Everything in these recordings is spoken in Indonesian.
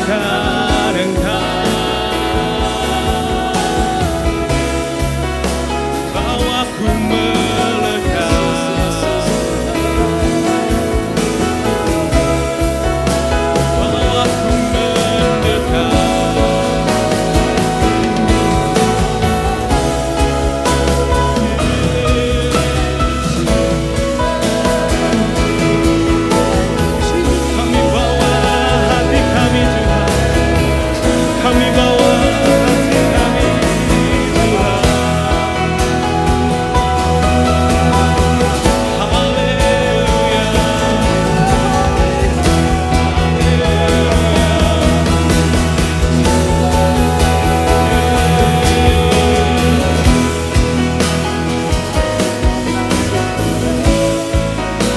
bukan Engkau. Bawaku melekat, bawaku mendekat. Kami bawa hati kami Tuhan, kami bawa hati kami Tuhan. Haleluya,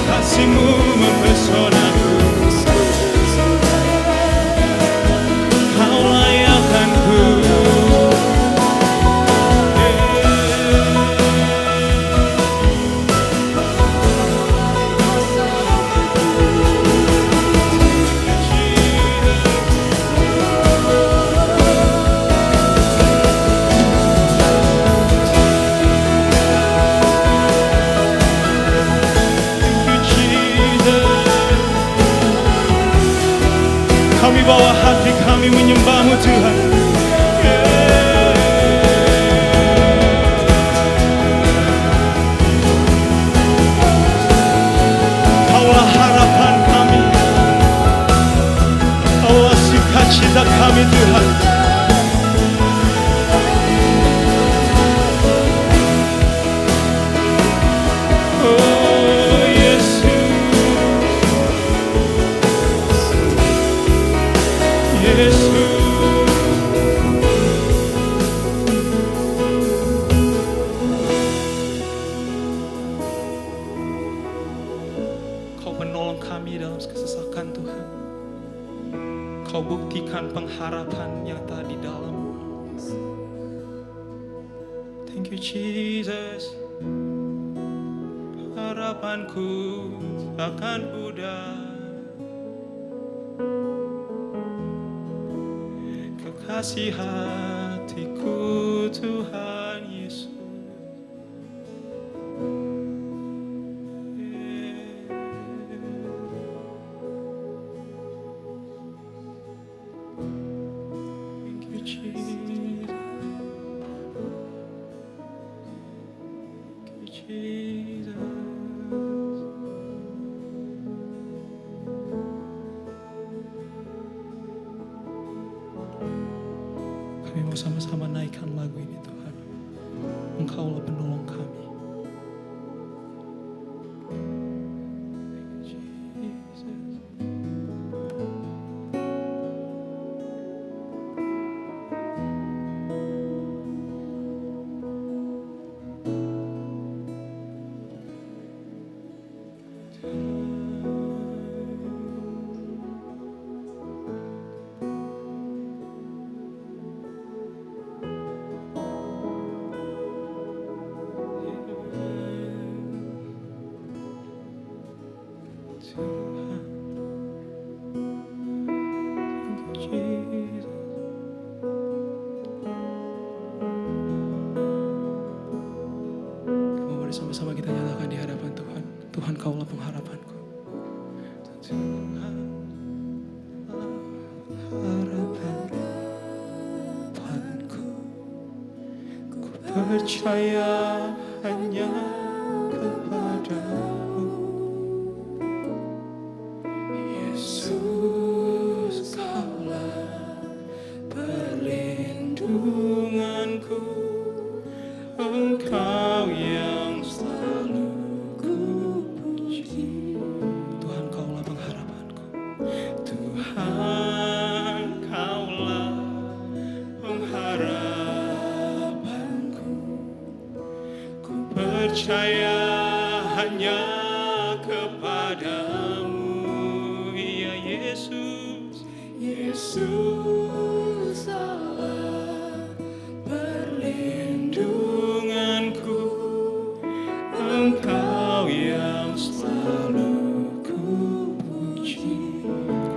kasih-Mu mempesonaku, Kau layakkanku. Kami bawa hati kami menyembah-Mu Tuhan. Kaulah harapan kami, Kaulah sukacita kami Tuhan. Oh Yesus, Yesus. Kau menolong kami dalam kesesakan Tuhan. Kau buktikan pengharapan nyata di dalam. Thank you Jesus. Harapanku akan pudar, kekasih hatiku Tuhan Yesus. Thank you Jesus. Thank you Jesus. Kami mau sama-sama naikkan lagu ini Tuhan. Engkaulah penolong kami. Thank you, Jesus. Mari sama-sama kita nyatakan di hadapan Tuhan. Tuhan, Kaulah pengharapanku. Tuhan, harapanku. Ku percaya hanya kepadamu. Yesus, Kaulah perlindunganku. Engkau yang selalu ku puji. Tuhan, Kaulah pengharapanku. Tuhan, Kaulah pengharapanku. Ku percaya hanya kepadamu, ya Yesus. Yesus, Allah perlindunganku. Engkau yang selalu ku puji.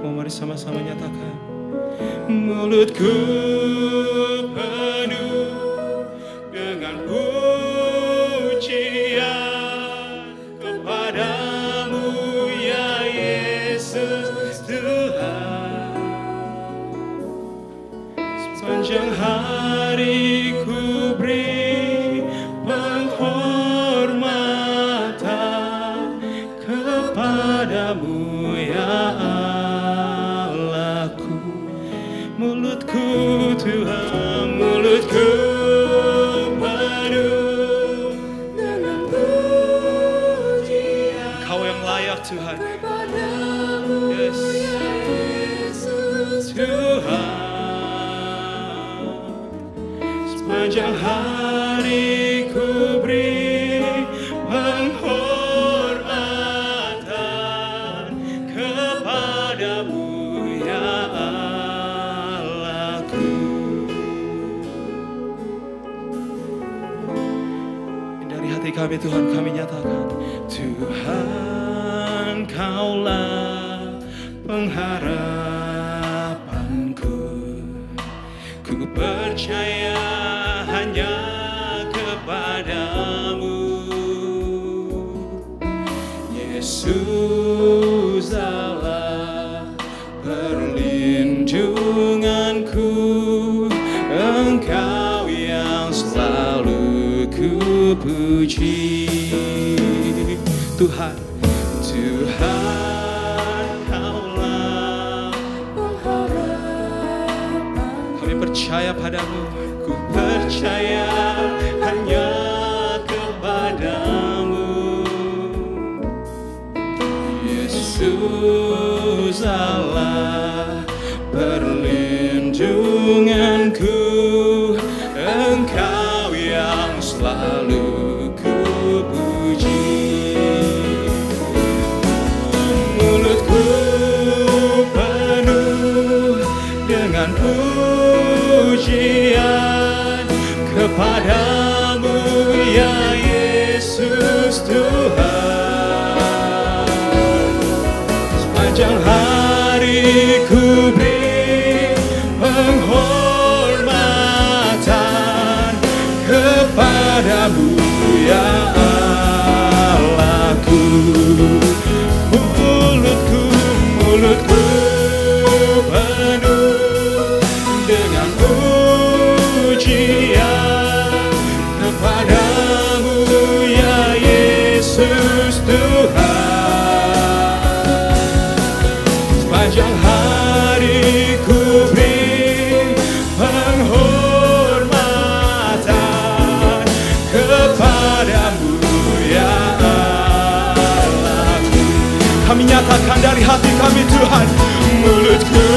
Mari sama-sama nyatakan. mulutku penuh dengan pujian kepadamu ya Yesus Tuhan. Sepanjang hari ku beri penghormatan kepadamu ya Allahku. Mulutku Tuhan, mulutku penuh dengan pujian. Kau yang layak Tuhan. Yes. Tuhan. Sepanjang hari ku beri penghormatan kepadamu ya Allahku. Dari hati kami Tuhan, kami nyatakan Tuhan Kaulah pengharapanku. Ku percaya hanya kepadamu Yesus Allah perlindunganku. Engkau yang selalu ku puji. Tuhan, Tuhan Kaulah pengharapan. Kami percaya padamu. Ku percaya hanya kepadamu Yesus Allah perlindunganku. Engkau yang selalu ku puji. Mulutku penuh dengan pujian kepadamu ya Yesus Tuhan. Sepanjang hari ku beri penghormatan kepadamu ya Allahku. Mulutku penuh dengan pujian kepadamu ya Yesus Tuhan. Sepanjang hari ku beri penghormatan kepadamu ya Allahku. Kami nyatakan dari hati kami Tuhan, mulutku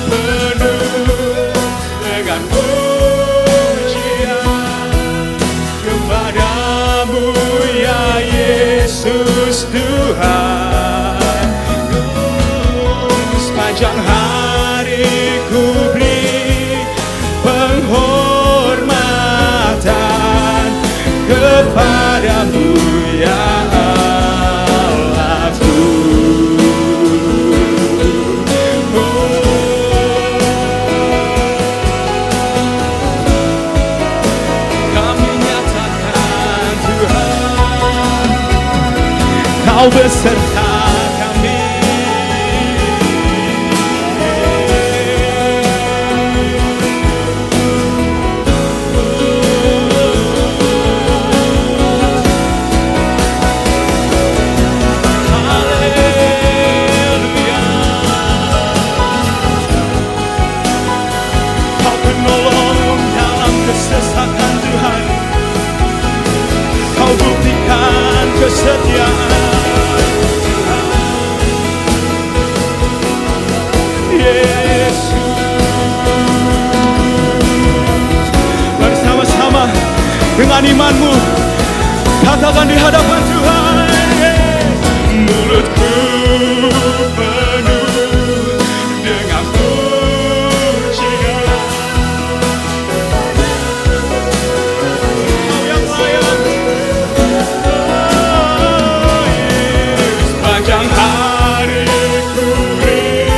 penuh dengan pujian kepadamu ya Yesus Tuhan. Sepanjang hari ku beri penghormatan kepadamu ya Allahku. Kami nyatakan Tuhan, Kau beserta kami. Haleluya. Kau penolong dalam kesesakan Tuhan. Kau buktikan kesetiaan Yesus. Bersama-sama dengan imanmu katakan di hadapan Tuhan, mulutku penuh dengan pujian. Kau yang layak. Sepanjang hari ku beri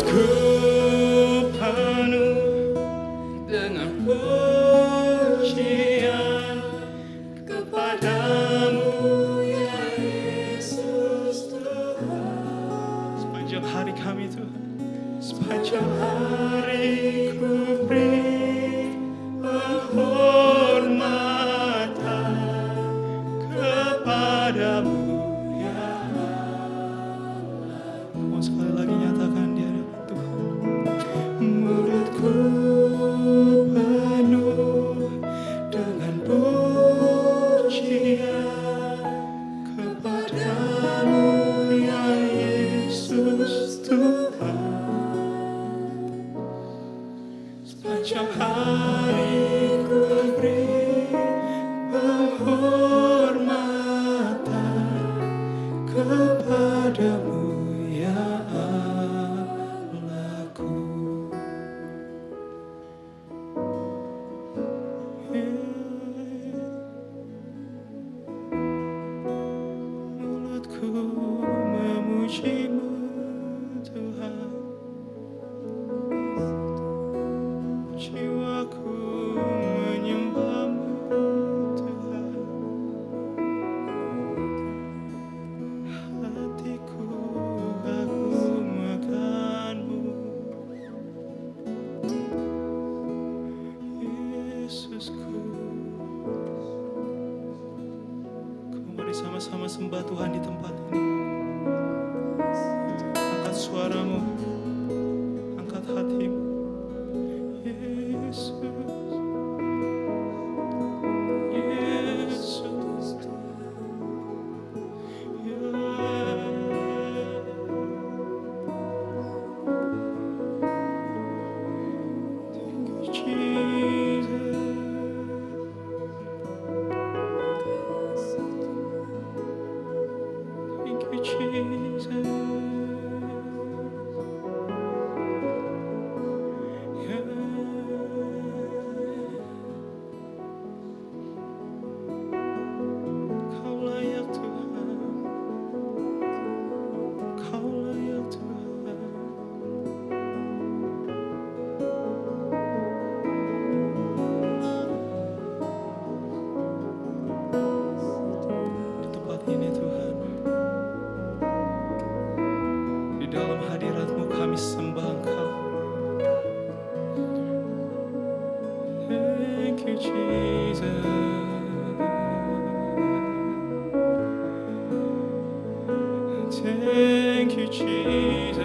Mulutku penuh dengan pujian kepadamu ya Yesus Tuhan. Sepanjang hari kami Tuhan, sepanjang hari ku beri penghormatan kepadamu ya Allah. Mau sekali lagi nyatakan di hadapan Tuhan. Mulutku penuh dengan pujian kepadamu ya Yesus Tuhan. Sepanjang hari ku beri penghormatan kepadamu ya Allahku. Mulutku memujimu Tuhan, jiwaku menyembahmu Tuhan, hatiku kagum akanmu Yesusku. Mari sama-sama sembah Tuhan di tempat ini. Angkat suaramu, angkat hatimu. Yesus, Yesus, thank you Jesus. Thank you Jesus. Kau layak Tuhan, Kau layak Tuhan. Di tempat ini Tuhan, di dalam hadirat-Mu kami sembah Engkau. Thank you Jesus. Thank you Jesus.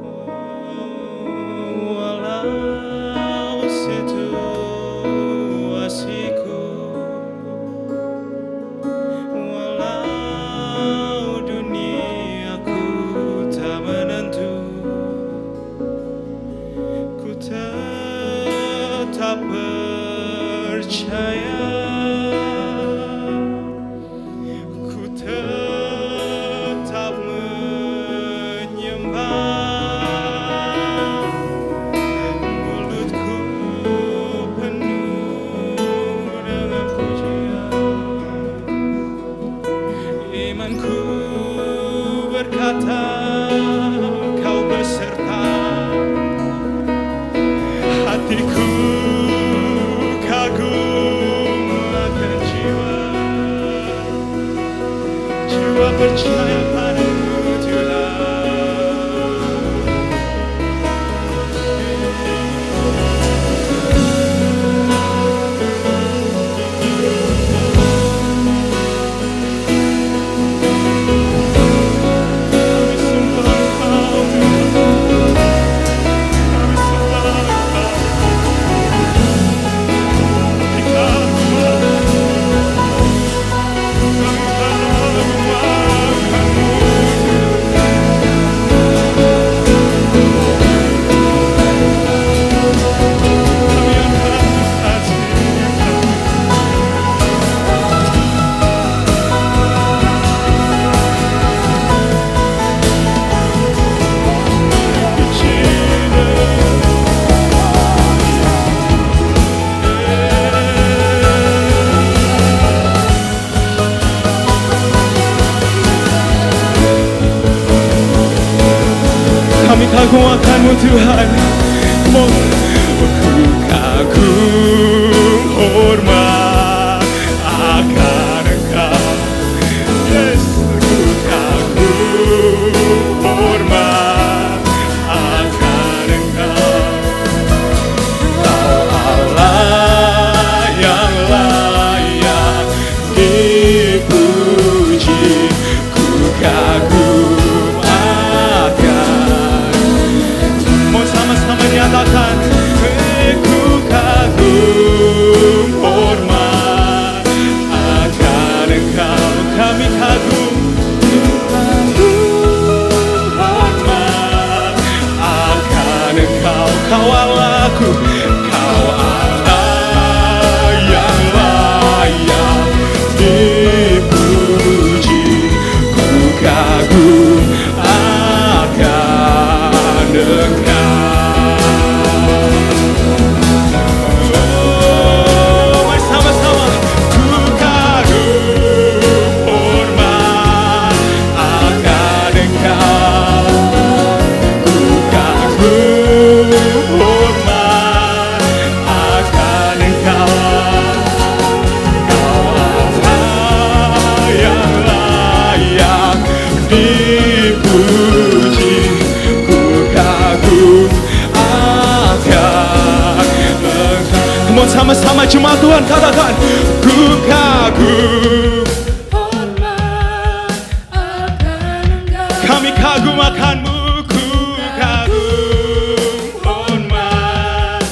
Oh, walau situasiku, walau duniaku tak menentu, ku tetap percaya, ku tetap menyembah. Mulutku penuh dengan pujian, imanku berkata Kau beserta, hatiku kagum akan jiwa percaya padamu Tuhan. Kami sembah Engkau Tuhan, kami sembah Engkau. Jika kami tak kagum akan-Mu Tuhan. Ku kagum hormat akan Engkau. Yes, ku kagum hormat akan Engkau. Kau Allah yang layak dipuji. Ku kagum akan. Mau sama-sama nyatakan, ku kagum hormat akan Engkau. Kami kagum hormat akan Engkau. Kau Allahku, Kau Allah yang layak dipuji. Ku kagum akan Engkau. Oh, mari sama-sama. Ku kagum hormat akan Engkau. Ku kagum hormat akan Engkau. Kau Allah yang layak dipuji. Ku kagum akan Engkau. Come on, sama-sama jemaat Tuhan katakan, ku kagum. Kami kagum akan-Mu. Ku kagum hormat.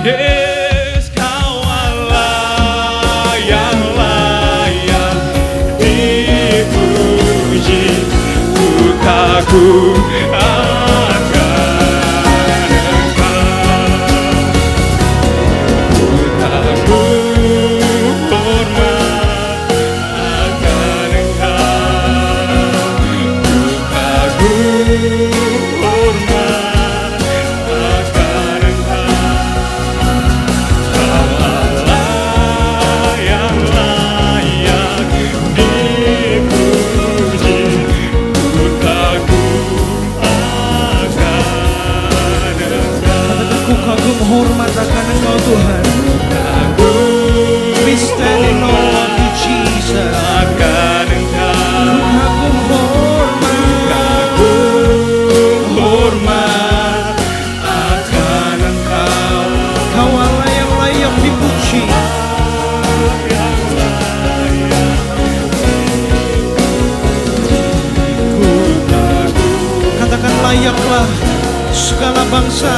Yes, Kau Allah yang layak dipuji. Ku kagum akan Engkau. Ku kagum hormat akan Engkau. Ku kagum hormat akan Engkau. Kau Allah yang layak dipuji. Ku kagum akan Engkau. Ku kagum hormat akan Engkau Tuhan. We stand in awe of you, Jesus. Akan Engkau. Kagum hormat. Hormat akan Engkau. Kau Allah yang layak dipuji. Katakan layaklah segala bangsa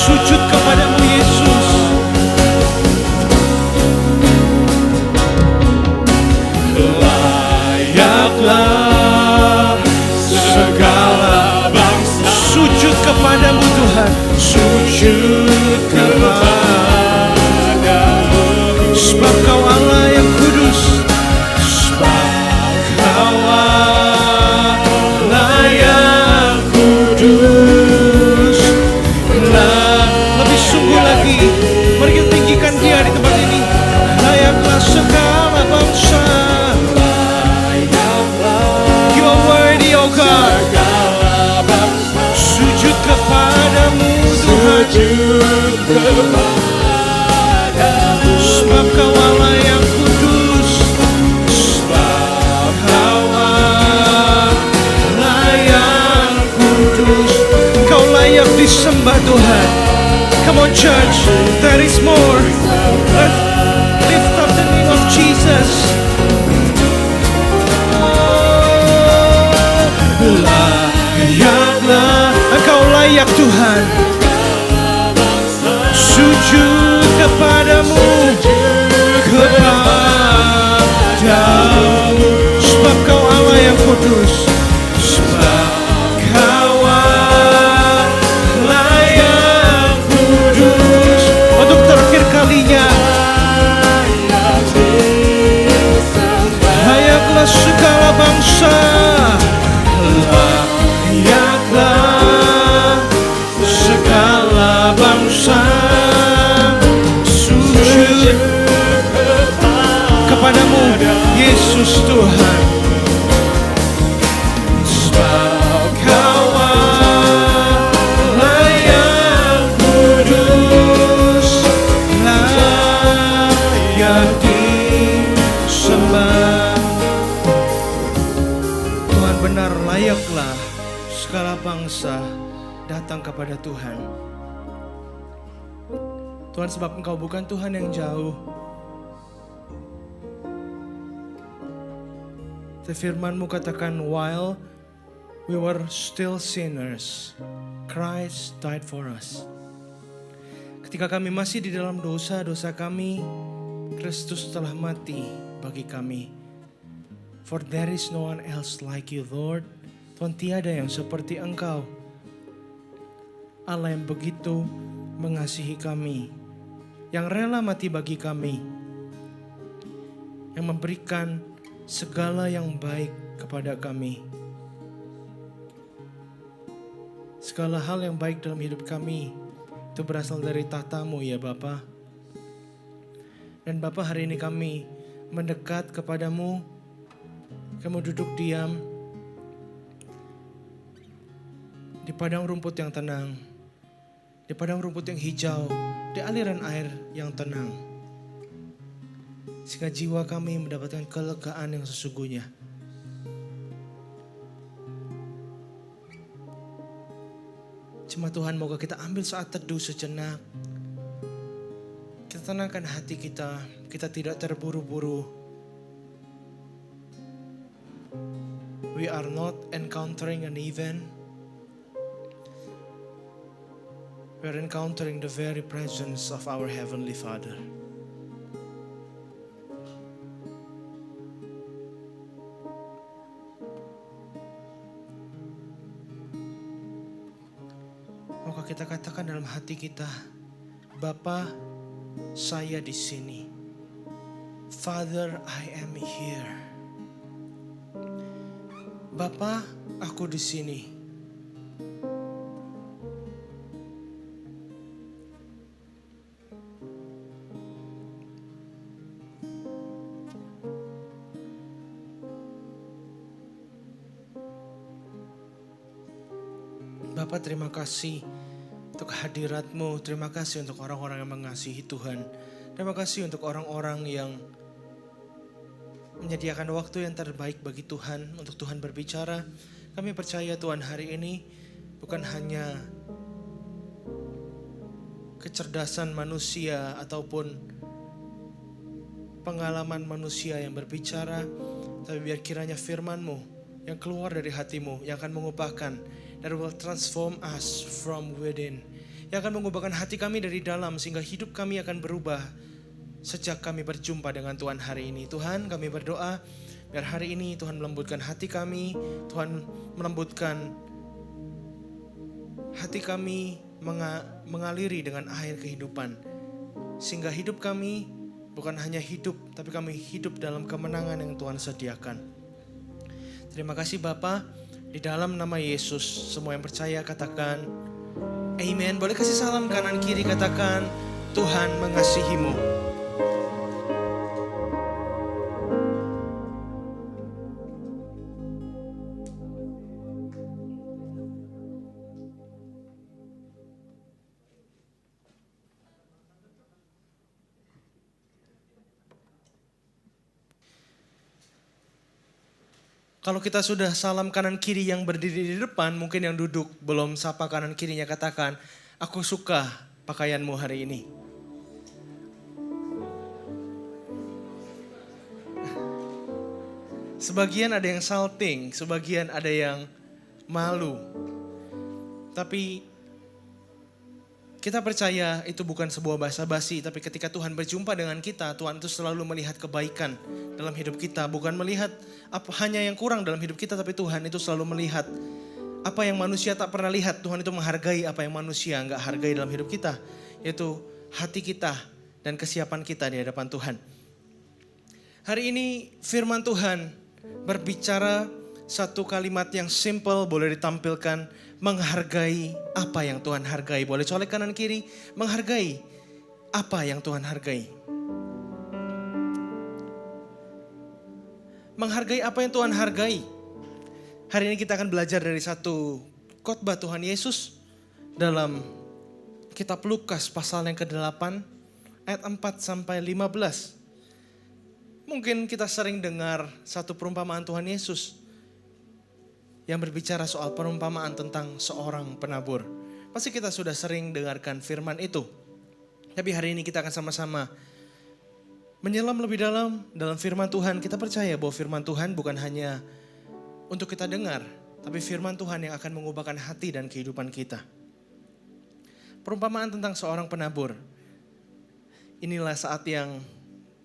sujud kepadamu Yesus. Layaklah segala bangsa Sujud kepadamu Tuhan. sujud kepadamu. Sebab Kau Allah yang kudus. Sebab Kau Allah yang kudus. Lebih sungguh lagi, mari kita tinggikan Dia di tempat ini. Layaklah segala bangsa. You are worthy, oh God. Segala bangsa Sujud kepadamu Tuhan. sujud kepadamu. Sebab Kau Allah yang kudus. Sebab Kau Allah yang kudus. Kau layak disembah Tuhan. Come on church, there is more. Let's lift up the name of Jesus. Layaklah, Engkau layak Tuhan. Sujud kepadamu, kepadamu. Sebab Kau Allah yang kudus. Sebab Kau Allah yang kudus. Untuk terakhir kalinya, layaklah segala bangsa. Layaklah segala bangsa sujud kepadamu Yesus Tuhan. benar layaklah segala bangsa datang kepada Tuhan. Tuhan, sebab Engkau bukan Tuhan yang jauh. Firman-Mu katakan, while we were still sinners, Christ died for us. Ketika kami masih di dalam dosa-dosa kami, Kristus telah mati bagi kami. For there is no one else like you, Lord. Tuhan, tiada yang seperti Engkau. Allah yang begitu mengasihi kami, yang rela mati bagi kami, yang memberikan segala yang baik kepada kami. Segala hal yang baik dalam hidup kami itu berasal dari tahta-Mu ya Bapa. Dan Bapa, hari ini kami mendekat kepadamu. Kamu duduk diam di padang rumput yang tenang, di padang rumput yang hijau, di aliran air yang tenang. Sehingga jiwa kami mendapatkan kelegaan yang sesungguhnya. Cuma Tuhan, moga kita ambil saat teduh sejenak. Kita tenangkan hati kita, kita tidak terburu-buru. We are not encountering an event. We are encountering the very presence of our Heavenly Father. Maka kita katakan dalam hati kita, Bapa, saya di sini. Father, I am here. Bapa, aku di sini. Bapa, terima kasih untuk hadirat-Mu. Terima kasih untuk orang-orang yang mengasihi Tuhan. Terima kasih untuk orang-orang yang menyediakan waktu yang terbaik bagi Tuhan, untuk Tuhan berbicara. Kami percaya Tuhan, hari ini bukan hanya kecerdasan manusia ataupun pengalaman manusia yang berbicara, tapi biar kiranya firman-Mu yang keluar dari hati-Mu, yang akan mengubahkan, that will transform us from within, yang akan mengubahkan hati kami dari dalam, sehingga hidup kami akan berubah sejak kami berjumpa dengan Tuhan hari ini. Tuhan, kami berdoa biar hari ini Tuhan melembutkan hati kami, Tuhan melembutkan hati kami, mengaliri dengan air kehidupan, sehingga hidup kami bukan hanya hidup, tapi kami hidup dalam kemenangan yang Tuhan sediakan. Terima kasih Bapa, di dalam nama Yesus semua yang percaya katakan amen. Boleh kasih salam kanan kiri, katakan Tuhan mengasihimu. Kalau kita sudah salam kanan kiri yang berdiri di depan, mungkin yang duduk belum sapa kanan kirinya, katakan, aku suka pakaianmu hari ini. Sebagian ada yang salting, sebagian ada yang malu. Tapi kita percaya itu bukan sebuah basa-basi, tapi ketika Tuhan berjumpa dengan kita, Tuhan itu selalu melihat kebaikan dalam hidup kita. Bukan melihat apa hanya yang kurang dalam hidup kita, tapi Tuhan itu selalu melihat apa yang manusia tak pernah lihat. Tuhan itu menghargai apa yang manusia enggak hargai dalam hidup kita, yaitu hati kita dan kesiapan kita di hadapan Tuhan. Hari ini firman Tuhan berbicara satu kalimat yang simple, boleh ditampilkan, menghargai apa yang Tuhan hargai. Boleh colek kanan kiri, menghargai apa yang Tuhan hargai. Menghargai apa yang Tuhan hargai. Hari ini kita akan belajar dari satu khotbah Tuhan Yesus dalam kitab Lukas pasal yang ke-8 ayat 4 sampai 15. Mungkin kita sering dengar satu perumpamaan Tuhan Yesus yang berbicara soal perumpamaan tentang seorang penabur. Pasti kita sudah sering dengarkan firman itu. Tapi hari ini kita akan sama-sama menyelam lebih dalam firman Tuhan. Kita percaya bahwa firman Tuhan bukan hanya untuk kita dengar, tapi firman Tuhan yang akan mengubahkan hati dan kehidupan kita. Perumpamaan tentang seorang penabur. Inilah saat yang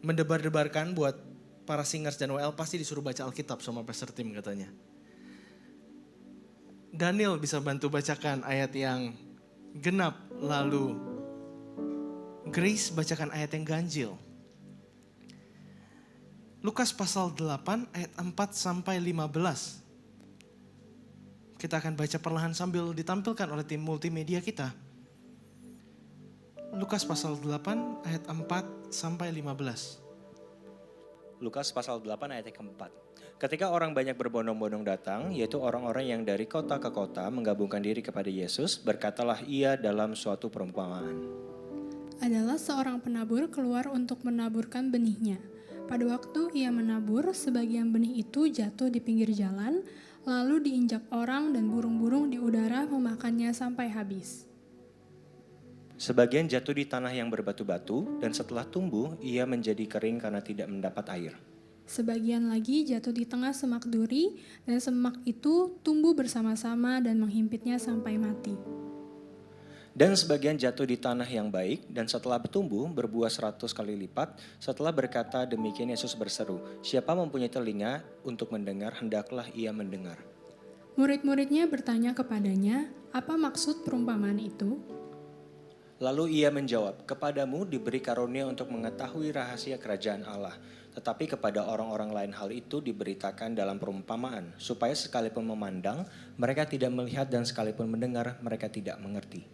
mendebar-debarkan buat para singers dan WL, pasti disuruh baca Alkitab sama Pastor Tim katanya. Daniel bisa bantu bacakan ayat yang genap, lalu Grace bacakan ayat yang ganjil. Lukas pasal 8 ayat 4 sampai 15. Kita akan baca perlahan sambil ditampilkan oleh tim multimedia kita. Lukas pasal 8 ayat 4 sampai 15. Lukas pasal 8 ayat yang keempat. Ketika orang banyak berbondong-bondong datang, yaitu orang-orang yang dari kota ke kota menggabungkan diri kepada Yesus, berkatalah ia dalam suatu perumpamaan. Adalah seorang penabur keluar untuk menaburkan benihnya. Pada waktu ia menabur, sebagian benih itu jatuh di pinggir jalan, lalu diinjak orang dan burung-burung di udara memakannya sampai habis. Sebagian jatuh di tanah yang berbatu-batu, dan setelah tumbuh, ia menjadi kering karena tidak mendapat air. Sebagian lagi jatuh di tengah semak duri, dan semak itu tumbuh bersama-sama dan menghimpitnya sampai mati. Dan sebagian jatuh di tanah yang baik, dan setelah bertumbuh berbuah 100 kali lipat. Setelah berkata demikian Yesus berseru, siapa mempunyai telinga untuk mendengar, hendaklah ia mendengar. Murid-muridnya bertanya kepadanya, apa maksud perumpamaan itu? Lalu ia menjawab, kepadamu diberi karunia untuk mengetahui rahasia kerajaan Allah. Tetapi kepada orang-orang lain hal itu diberitakan dalam perumpamaan, supaya sekalipun memandang, mereka tidak melihat, dan sekalipun mendengar, mereka tidak mengerti.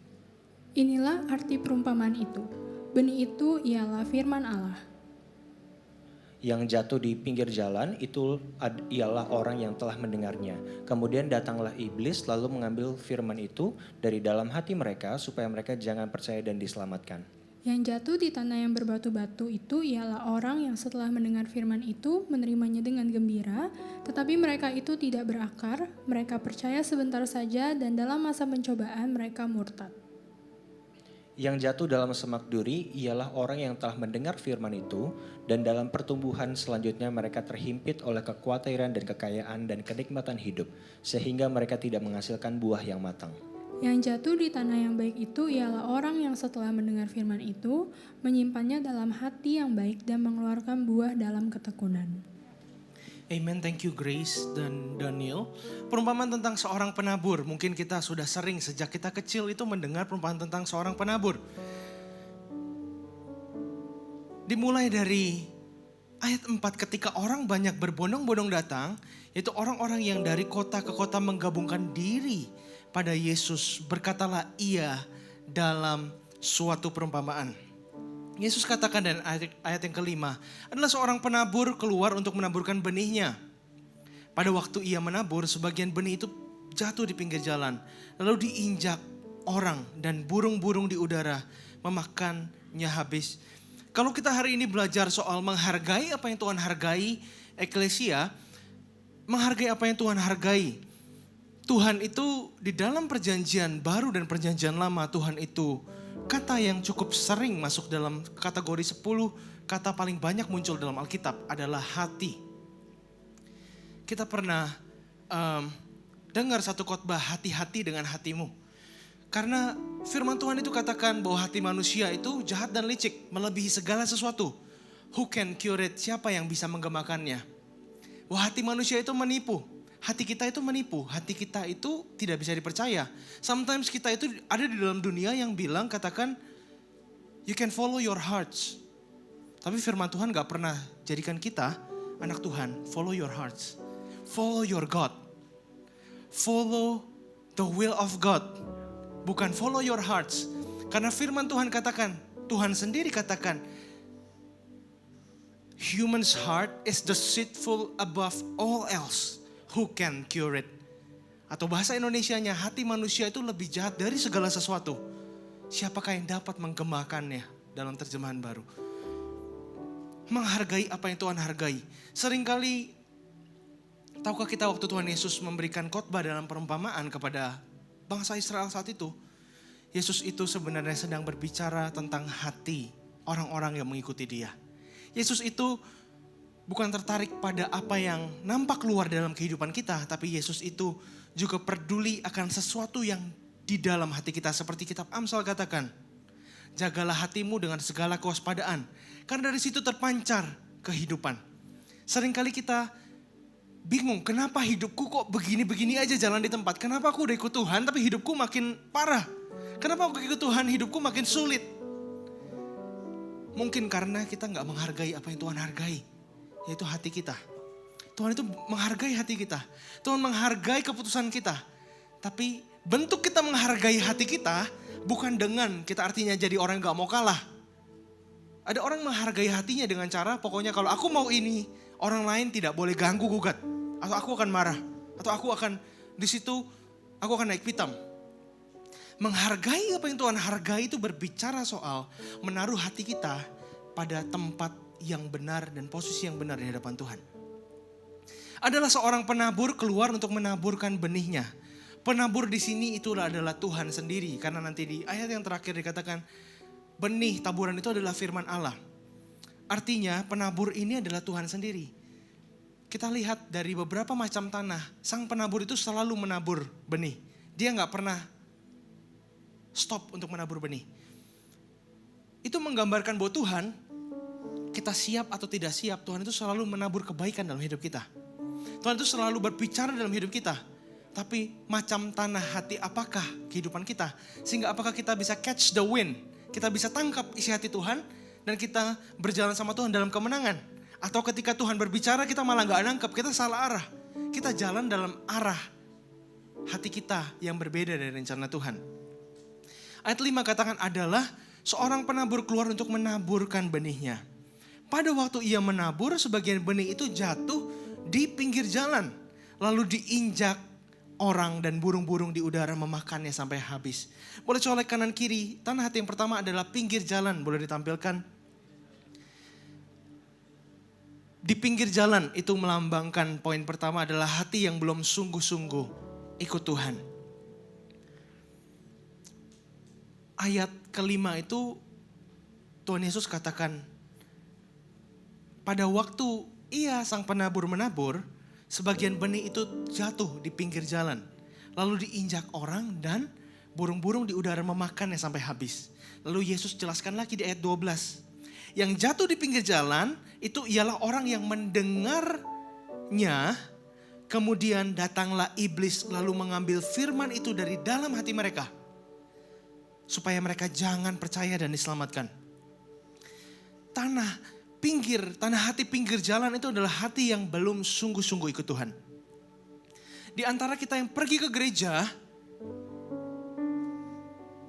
Inilah arti perumpamaan itu. Benih itu ialah firman Allah. Yang jatuh di pinggir jalan itu ialah orang yang telah mendengarnya. Kemudian datanglah iblis lalu mengambil firman itu dari dalam hati mereka supaya mereka jangan percaya dan diselamatkan. Yang jatuh di tanah yang berbatu-batu itu ialah orang yang setelah mendengar firman itu menerimanya dengan gembira, tetapi mereka itu tidak berakar, mereka percaya sebentar saja dan dalam masa pencobaan mereka murtad. Yang jatuh dalam semak duri ialah orang yang telah mendengar firman itu, dan dalam pertumbuhan selanjutnya mereka terhimpit oleh kekhawatiran dan kekayaan dan kenikmatan hidup, sehingga mereka tidak menghasilkan buah yang matang. Yang jatuh di tanah yang baik itu ialah orang yang setelah mendengar firman itu, menyimpannya dalam hati yang baik dan mengeluarkan buah dalam ketekunan. Amen, thank you Grace dan Daniel. Perumpamaan tentang seorang penabur. Mungkin kita sudah sering sejak kita kecil itu mendengar perumpamaan tentang seorang penabur. Dimulai dari ayat 4, ketika orang banyak berbondong-bondong datang, yaitu orang-orang yang dari kota ke kota menggabungkan diri pada Yesus, berkatalah ia dalam suatu perumpamaan. Yesus katakan dan ayat yang kelima, adalah seorang penabur keluar untuk menaburkan benihnya. Pada waktu ia menabur, sebagian benih itu jatuh di pinggir jalan, lalu diinjak orang dan burung-burung di udara memakannya habis. Kalau kita hari ini belajar soal menghargai apa yang Tuhan hargai, eklesia, menghargai apa yang Tuhan hargai. Tuhan itu di dalam perjanjian baru dan perjanjian lama, Tuhan itu kata yang cukup sering masuk dalam kategori 10 kata paling banyak muncul dalam Alkitab adalah hati. Kita pernah dengar satu khotbah, hati-hati dengan hatimu. Karena firman Tuhan itu katakan bahwa hati manusia itu jahat dan licik, melebihi segala sesuatu. Who can cure it? Siapa yang bisa menggemakannya? Bahwa hati manusia itu menipu. Hati kita itu menipu, hati kita itu tidak bisa dipercaya. Sometimes kita itu ada di dalam dunia yang bilang, katakan, you can follow your hearts. Tapi firman Tuhan gak pernah jadikan kita, anak Tuhan, follow your hearts. Follow your God. Follow the will of God. Bukan follow your hearts. Karena firman Tuhan katakan, Tuhan sendiri katakan, human's heart is deceitful above all else. Who can cure it? Atau bahasa Indonesianya, hati manusia itu lebih jahat dari segala sesuatu. Siapakah yang dapat menggemakannya dalam terjemahan baru? Menghargai apa yang Tuhan hargai. Seringkali Tahukah kita waktu Tuhan Yesus memberikan khotbah dalam perumpamaan kepada bangsa Israel saat itu, Yesus itu sebenarnya sedang berbicara tentang hati orang-orang yang mengikuti dia. Yesus itu bukan tertarik pada apa yang nampak keluar dalam kehidupan kita, tapi Yesus itu juga peduli akan sesuatu yang di dalam hati kita. Seperti kitab Amsal katakan, jagalah hatimu dengan segala kewaspadaan, karena dari situ terpancar kehidupan. Seringkali kita bingung, kenapa hidupku kok begini-begini aja jalan di tempat. Kenapa aku udah ikut Tuhan tapi hidupku makin parah. Kenapa aku ikut Tuhan hidupku makin sulit. Mungkin karena kita gak menghargai apa yang Tuhan hargai, yaitu hati kita. Tuhan itu menghargai hati kita. Tuhan menghargai keputusan kita. Tapi bentuk kita menghargai hati kita bukan dengan kita artinya jadi orang yang gak mau kalah. Ada orang menghargai hatinya dengan cara pokoknya kalau aku mau ini, orang lain tidak boleh ganggu gugat. Atau aku akan marah. Atau aku akan di situ aku akan naik pitam. Menghargai apa yang Tuhan hargai itu berbicara soal menaruh hati kita pada tempat yang benar dan posisi yang benar di hadapan Tuhan. Adalah seorang penabur keluar untuk menaburkan benihnya. Penabur di sini itulah adalah Tuhan sendiri. Karena nanti di ayat yang terakhir dikatakan benih taburan itu adalah firman Allah. Artinya penabur ini adalah Tuhan sendiri. Kita lihat dari beberapa macam tanah, sang penabur itu selalu menabur benih. Dia gak pernah stop untuk menabur benih. Itu menggambarkan bahwa Tuhan, kita siap atau tidak siap, Tuhan itu selalu menabur kebaikan dalam hidup kita. Tuhan itu selalu berbicara dalam hidup kita. Tapi macam tanah hati apakah kehidupan kita? Sehingga apakah kita bisa catch the wind? Kita bisa tangkap isi hati Tuhan dan kita berjalan sama Tuhan dalam kemenangan. Atau ketika Tuhan berbicara kita malah gak nangkep, kita salah arah. Kita jalan dalam arah hati kita yang berbeda dari rencana Tuhan. Ayat 5 katakan adalah seorang penabur keluar untuk menaburkan benihnya. Pada waktu ia menabur, sebagian benih itu jatuh di pinggir jalan. Lalu diinjak orang dan burung-burung di udara memakannya sampai habis. Boleh colek kanan kiri, tanah hati yang pertama adalah pinggir jalan, boleh ditampilkan. Di pinggir jalan itu melambangkan poin pertama adalah hati yang belum sungguh-sungguh ikut Tuhan. Ayat kelima itu Tuhan Yesus katakan, pada waktu ia sang penabur menabur, sebagian benih itu jatuh di pinggir jalan. Lalu diinjak orang dan burung-burung di udara memakannya sampai habis. Lalu Yesus jelaskan lagi di ayat 12. Yang jatuh di pinggir jalan itu ialah orang yang mendengarnya, kemudian datanglah iblis lalu mengambil firman itu dari dalam hati mereka. Supaya mereka jangan percaya dan diselamatkan. Tanah hati pinggir jalan itu adalah hati yang belum sungguh-sungguh ikut Tuhan. Di antara kita yang pergi ke gereja,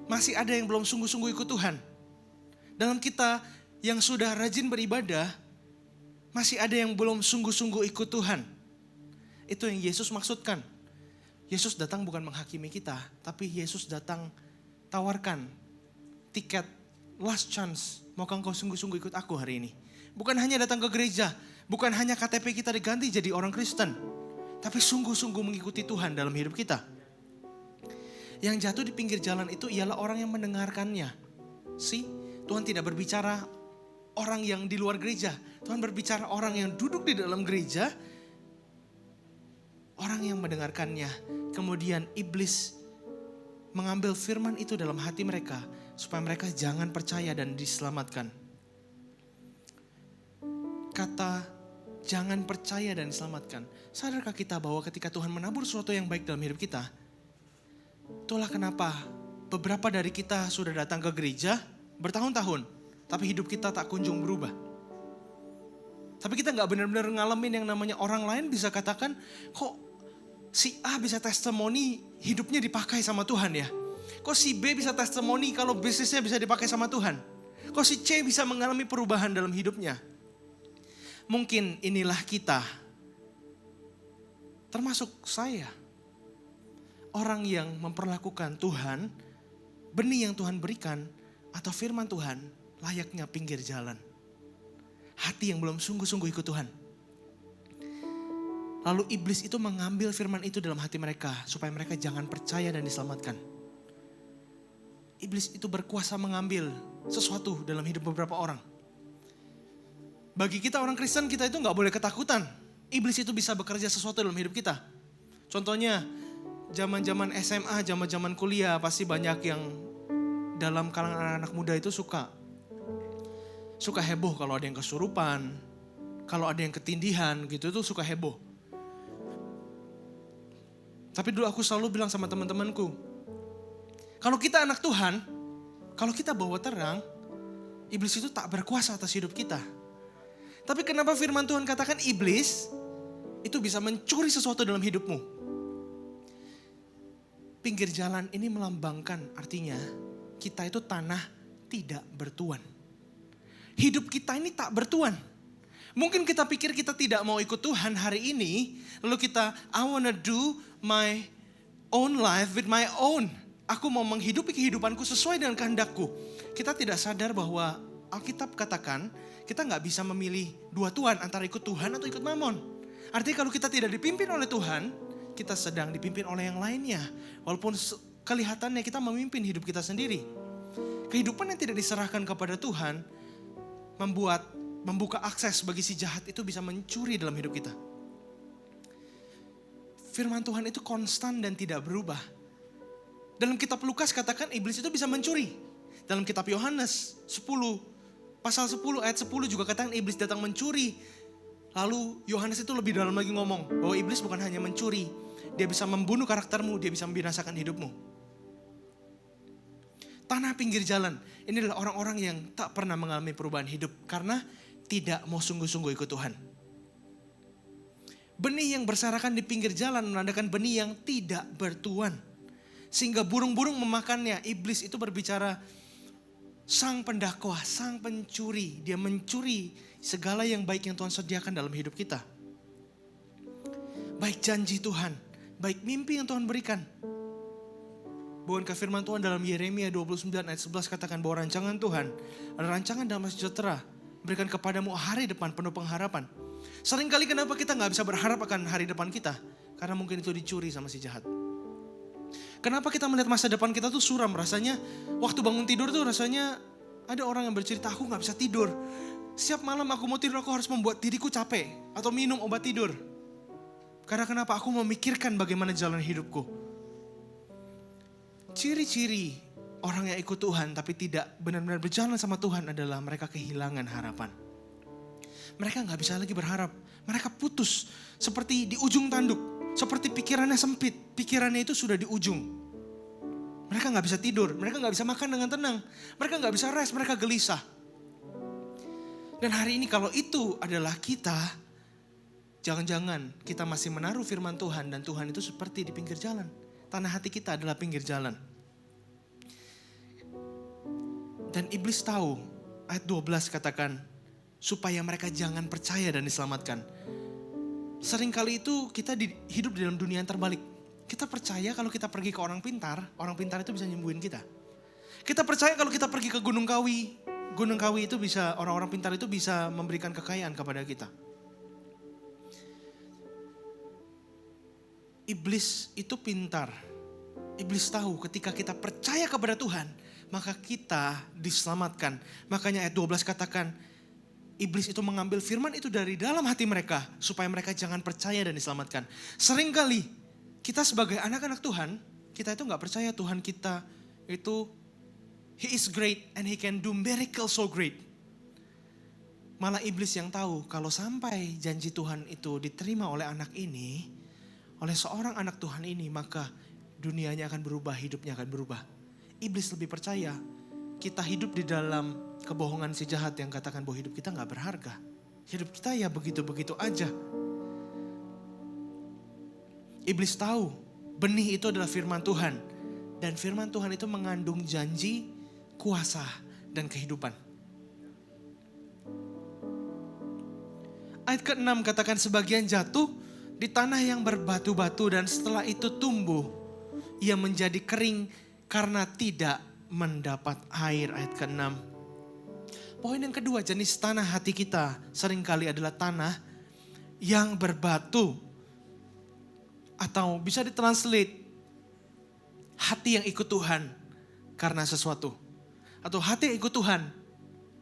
masih ada yang belum sungguh-sungguh ikut Tuhan. Dalam kita yang sudah rajin beribadah, masih ada yang belum sungguh-sungguh ikut Tuhan. Itu yang Yesus maksudkan. Yesus datang bukan menghakimi kita, tapi Yesus datang tawarkan tiket last chance. Maukah engkau sungguh-sungguh ikut aku hari ini? Bukan hanya datang ke gereja, bukan hanya KTP kita diganti jadi orang Kristen, tapi sungguh-sungguh mengikuti Tuhan dalam hidup kita. Yang jatuh di pinggir jalan itu ialah orang yang mendengarkannya. Tuhan tidak berbicara orang yang di luar gereja. Tuhan berbicara orang yang duduk di dalam gereja. Orang yang mendengarkannya. Kemudian iblis mengambil firman itu dalam hati mereka. Supaya mereka jangan percaya dan diselamatkan. Kata jangan percaya dan diselamatkan. Sadarkah kita bahwa ketika Tuhan menabur sesuatu yang baik dalam hidup kita, itulah kenapa beberapa dari kita sudah datang ke gereja bertahun-tahun, tapi hidup kita tak kunjung berubah. Tapi kita gak benar-benar ngalamin yang namanya orang lain bisa katakan, kok si A bisa testimoni hidupnya dipakai sama Tuhan ya? Kok si B bisa testimoni kalau bisnisnya bisa dipakai sama Tuhan? Kok si C bisa mengalami perubahan dalam hidupnya? Mungkin inilah kita, termasuk saya, orang yang memperlakukan Tuhan, benih yang Tuhan berikan, atau firman Tuhan layaknya pinggir jalan. Hati yang belum sungguh-sungguh ikut Tuhan. Lalu iblis itu mengambil firman itu dalam hati mereka supaya mereka jangan percaya dan diselamatkan. Iblis itu berkuasa mengambil sesuatu dalam hidup beberapa orang. Bagi kita orang Kristen, kita itu gak boleh ketakutan. Iblis itu bisa bekerja sesuatu dalam hidup kita. Contohnya, zaman-zaman SMA, zaman-zaman kuliah, pasti banyak yang dalam kalangan anak-anak muda itu suka heboh kalau ada yang kesurupan, kalau ada yang ketindihan gitu, itu suka heboh. Tapi dulu aku selalu bilang sama teman-temanku, kalau kita anak Tuhan, kalau kita bawa terang, iblis itu tak berkuasa atas hidup kita. Tapi kenapa firman Tuhan katakan iblis itu bisa mencuri sesuatu dalam hidupmu? Pinggir jalan ini melambangkan artinya kita itu tanah tidak bertuan. Hidup kita ini tak bertuan. Mungkin kita pikir kita tidak mau ikut Tuhan hari ini, lalu kita, I wanna do my own life with my own. Aku mau menghidupi kehidupanku sesuai dengan kehendakku. Kita tidak sadar bahwa Alkitab katakan, kita gak bisa memilih dua Tuhan, antara ikut Tuhan atau ikut Mamon. Artinya kalau kita tidak dipimpin oleh Tuhan, kita sedang dipimpin oleh yang lainnya. Walaupun kelihatannya kita memimpin hidup kita sendiri. Kehidupan yang tidak diserahkan kepada Tuhan, membuka akses bagi si jahat itu bisa mencuri dalam hidup kita. Firman Tuhan itu konstan dan tidak berubah. Dalam kitab Lukas katakan iblis itu bisa mencuri. Dalam kitab Yohanes 10, pasal 10 ayat 10 juga katakan iblis datang mencuri. Lalu Yohanes itu lebih dalam lagi ngomong bahwa iblis bukan hanya mencuri. Dia bisa membunuh karaktermu, dia bisa membinasakan hidupmu. Tanah pinggir jalan, ini adalah orang-orang yang tak pernah mengalami perubahan hidup karena tidak mau sungguh-sungguh ikut Tuhan. Benih yang berserakan di pinggir jalan menandakan benih yang tidak bertuan. Sehingga burung-burung memakannya. Iblis itu berbicara sang pendakwah, sang pencuri. Dia mencuri segala yang baik yang Tuhan sediakan dalam hidup kita. Baik janji Tuhan, baik mimpi yang Tuhan berikan. Bukankah firman Tuhan dalam Yeremia 29 ayat 11 katakan bahwa rancangan Tuhan adalah rancangan damai sejahtera, berikan kepadamu hari depan penuh pengharapan. Seringkali kenapa kita gak bisa berharap akan hari depan kita? Karena mungkin itu dicuri sama si jahat. Kenapa kita melihat masa depan kita tuh suram rasanya? Waktu bangun tidur tuh rasanya ada orang yang bercerita, aku gak bisa tidur. Setiap malam aku mau tidur, aku harus membuat diriku capek atau minum obat tidur. Karena kenapa? Aku memikirkan bagaimana jalan hidupku. Ciri-ciri orang yang ikut Tuhan tapi tidak benar-benar berjalan sama Tuhan adalah mereka kehilangan harapan. Mereka gak bisa lagi berharap. Mereka putus seperti di ujung tanduk. Seperti pikirannya sempit. Pikirannya itu sudah di ujung. Mereka gak bisa tidur. Mereka gak bisa makan dengan tenang. Mereka gak bisa rest. Mereka gelisah. Dan hari ini kalau itu adalah kita, jangan-jangan kita masih menaruh firman Tuhan dan Tuhan itu seperti di pinggir jalan. Tanah hati kita adalah pinggir jalan. Dan iblis tahu, ayat 12 katakan, supaya mereka jangan percaya dan diselamatkan. Seringkali itu kita hidup di dalam dunia yang terbalik. Kita percaya kalau kita pergi ke orang pintar itu bisa nyembuhin kita. Kita percaya kalau kita pergi ke Gunung Kawi itu bisa, orang-orang pintar itu bisa memberikan kekayaan kepada kita. Iblis itu pintar. Iblis tahu ketika kita percaya kepada Tuhan, maka kita diselamatkan. Makanya ayat 12 katakan, iblis itu mengambil firman itu dari dalam hati mereka, supaya mereka jangan percaya dan diselamatkan. Seringkali kita sebagai anak-anak Tuhan, kita itu gak percaya Tuhan kita itu, He is great and He can do miracles so great. Malah iblis yang tahu kalau sampai janji Tuhan itu diterima oleh anak ini, oleh seorang anak Tuhan ini, maka dunianya akan berubah, hidupnya akan berubah. Iblis lebih percaya kita hidup di dalam kebohongan si jahat yang katakan bahwa hidup kita gak berharga. Hidup kita ya begitu-begitu aja. Iblis tahu benih itu adalah firman Tuhan. Dan firman Tuhan itu mengandung janji, kuasa, dan kehidupan. Ayat ke-6 katakan sebagian jatuh di tanah yang berbatu-batu dan setelah itu tumbuh. Ia menjadi kering karena tidak mendapat air. Ayat ke-6. Poin yang kedua, jenis tanah hati kita seringkali adalah tanah yang berbatu Atau bisa ditranslate, hati yang ikut Tuhan karena sesuatu. Atau hati yang ikut Tuhan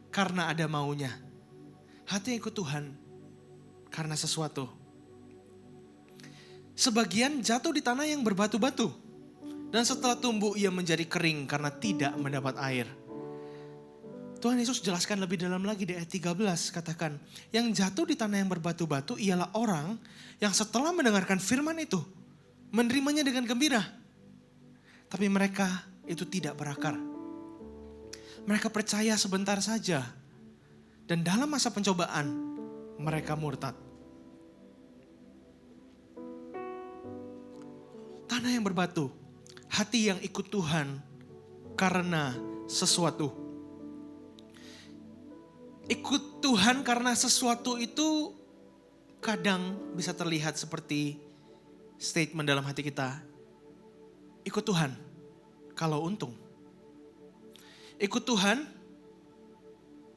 karena ada maunya. Hati yang ikut Tuhan karena sesuatu. Sebagian jatuh di tanah yang berbatu-batu. Dan setelah tumbuh ia menjadi kering karena tidak mendapat air. Tuhan Yesus jelaskan lebih dalam lagi di ayat 13, katakan, yang jatuh di tanah yang berbatu-batu ialah orang yang setelah mendengarkan firman itu, menerimanya dengan gembira. Tapi mereka itu tidak berakar. Mereka percaya sebentar saja. Dan dalam masa pencobaan, mereka murtad. Tanah yang berbatu, hati yang ikut Tuhan karena sesuatu. Ikut Tuhan karena sesuatu itu kadang bisa terlihat seperti statement dalam hati kita. Ikut Tuhan kalau untung. Ikut Tuhan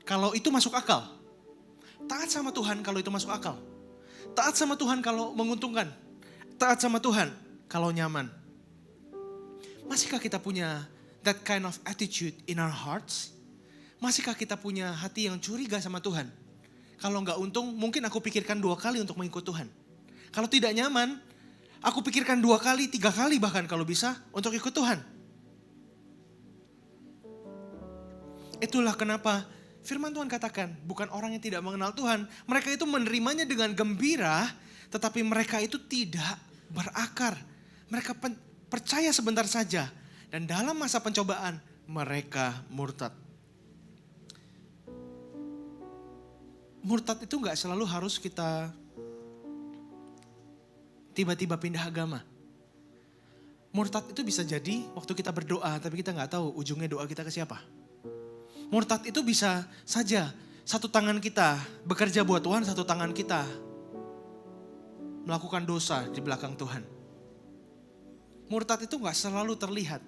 kalau itu masuk akal. Taat sama Tuhan kalau itu masuk akal. Taat sama Tuhan kalau menguntungkan. Taat sama Tuhan kalau nyaman. Masihkah kita punya that kind of attitude in our hearts? Masihkah kita punya hati yang curiga sama Tuhan? Kalau nggak untung, mungkin aku pikirkan 2 kali untuk mengikut Tuhan. Kalau tidak nyaman, aku pikirkan 2 kali, 3 kali bahkan kalau bisa untuk ikut Tuhan. Itulah kenapa firman Tuhan katakan, bukan orang yang tidak mengenal Tuhan. Mereka itu menerimanya dengan gembira, tetapi mereka itu tidak berakar. Mereka percaya sebentar saja. Dan dalam masa pencobaan, mereka murtad. Murtad itu gak selalu harus kita tiba-tiba pindah agama. Murtad itu bisa jadi waktu kita berdoa tapi kita gak tahu ujungnya doa kita ke siapa. Murtad itu bisa saja satu tangan kita bekerja buat Tuhan, satu tangan kita melakukan dosa di belakang Tuhan. Murtad itu gak selalu terlihat.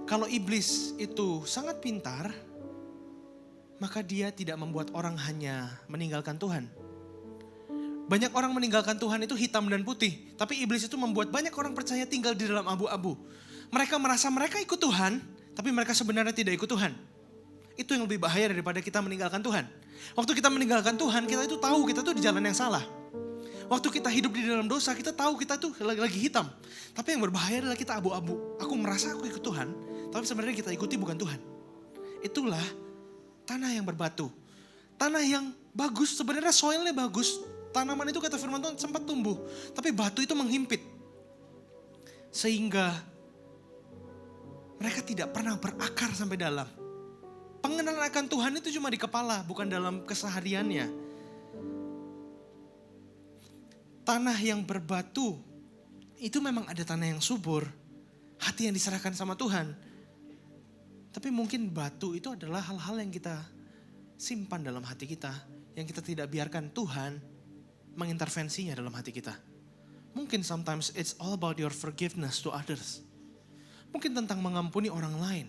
Kalau iblis itu sangat pintar, maka dia tidak membuat orang hanya meninggalkan Tuhan. Banyak orang meninggalkan Tuhan itu hitam dan putih. Tapi iblis itu membuat banyak orang percaya tinggal di dalam abu-abu. Mereka merasa mereka ikut Tuhan, tapi mereka sebenarnya tidak ikut Tuhan. Itu yang lebih bahaya daripada kita meninggalkan Tuhan. Waktu kita meninggalkan Tuhan, kita itu tahu kita tuh di jalan yang salah. Waktu kita hidup di dalam dosa, kita tahu kita tuh lagi hitam. Tapi yang berbahaya adalah kita abu-abu. Aku merasa aku ikut Tuhan, tapi sebenarnya kita ikuti bukan Tuhan. Itulah tanah yang berbatu. Tanah yang bagus, sebenarnya soilnya bagus. Tanaman itu kata firman Tuhan sempat tumbuh. Tapi batu itu menghimpit. Sehingga mereka tidak pernah berakar sampai dalam. Pengenalan akan Tuhan itu cuma di kepala, bukan dalam kesehariannya. Tanah yang berbatu, itu memang ada tanah yang subur. Hati yang diserahkan sama Tuhan. Tapi mungkin batu itu adalah hal-hal yang kita simpan dalam hati kita. Yang kita tidak biarkan Tuhan mengintervensinya dalam hati kita. Mungkin sometimes it's all about your forgiveness to others. Mungkin tentang mengampuni orang lain.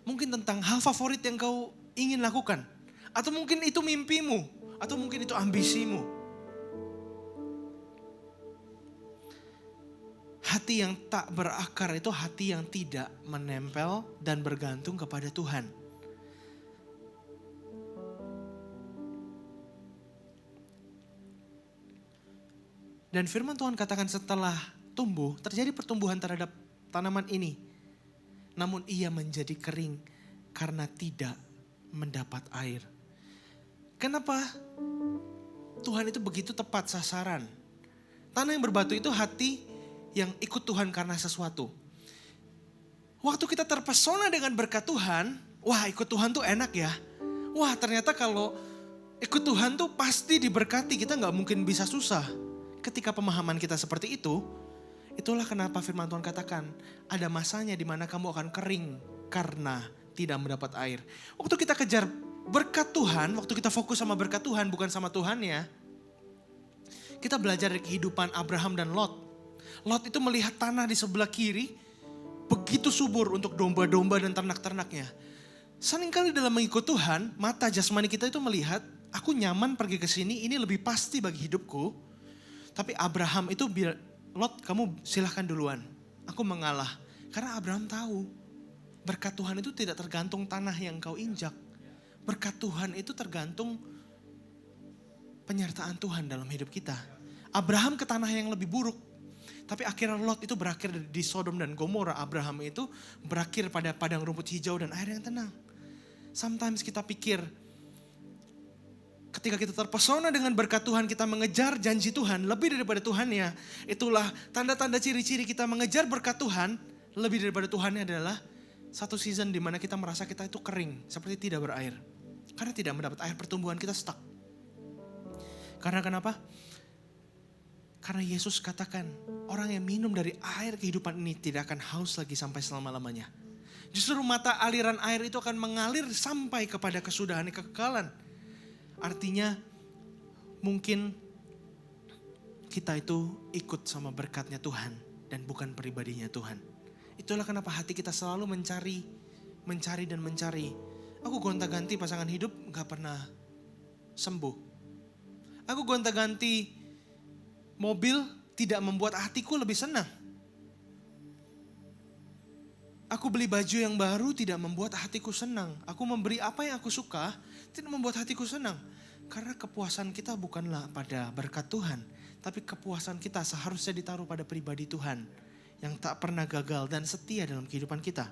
Mungkin tentang hal favorit yang kau ingin lakukan. Atau mungkin itu mimpimu. Atau mungkin itu ambisimu. Hati yang tak berakar itu hati yang tidak menempel dan bergantung kepada Tuhan. Dan firman Tuhan katakan setelah tumbuh, terjadi pertumbuhan terhadap tanaman ini. Namun ia menjadi kering karena tidak mendapat air. Kenapa Tuhan itu begitu tepat sasaran? Tanah yang berbatu itu hati yang ikut Tuhan karena sesuatu. Waktu kita terpesona dengan berkat Tuhan, wah ikut Tuhan tuh enak ya. Wah ternyata kalau ikut Tuhan tuh pasti diberkati, kita gak mungkin bisa susah. Ketika pemahaman kita seperti itu, itulah kenapa firman Tuhan katakan, ada masanya di mana kamu akan kering karena tidak mendapat air. Waktu kita kejar berkat Tuhan, waktu kita fokus sama berkat Tuhan bukan sama Tuhan ya. Kita belajar dari kehidupan Abraham dan Lot. Lot itu melihat tanah di sebelah kiri begitu subur untuk domba-domba dan ternak-ternaknya. Seringkali dalam mengikut Tuhan, mata jasmani kita itu melihat, aku nyaman pergi ke sini, ini lebih pasti bagi hidupku. Tapi Abraham itu bilang, Lot kamu silahkan duluan, aku mengalah. Karena Abraham tahu berkat Tuhan itu tidak tergantung tanah yang kau injak. Berkat Tuhan itu tergantung penyertaan Tuhan dalam hidup kita. Abraham ke tanah yang lebih buruk. Tapi akhirnya Lot itu berakhir di Sodom dan Gomora. Abraham itu berakhir pada padang rumput hijau dan air yang tenang. Sometimes kita pikir ketika kita terpesona dengan berkat Tuhan, kita mengejar janji Tuhan lebih daripada Tuhannya. Itulah tanda-tanda ciri-ciri kita mengejar berkat Tuhan lebih daripada Tuhannya adalah satu season di mana kita merasa kita itu kering, seperti tidak berair. Karena tidak mendapat air, pertumbuhan kita stuck. Karena kenapa? Karena Yesus katakan, orang yang minum dari air kehidupan ini tidak akan haus lagi sampai selama-lamanya. Justru mata aliran air itu akan mengalir sampai kepada kesudahan, kekekalan. Artinya mungkin kita itu ikut sama berkatnya Tuhan dan bukan pribadinya Tuhan. Itulah kenapa hati kita selalu mencari dan mencari. Aku gonta-ganti pasangan hidup gak pernah sembuh. Aku gonta-ganti mobil tidak membuat hatiku lebih senang. Aku beli baju yang baru tidak membuat hatiku senang. Aku memberi apa yang aku suka tidak membuat hatiku senang. Karena kepuasan kita bukanlah pada berkat Tuhan. Tapi kepuasan kita seharusnya ditaruh pada pribadi Tuhan. Yang tak pernah gagal dan setia dalam kehidupan kita.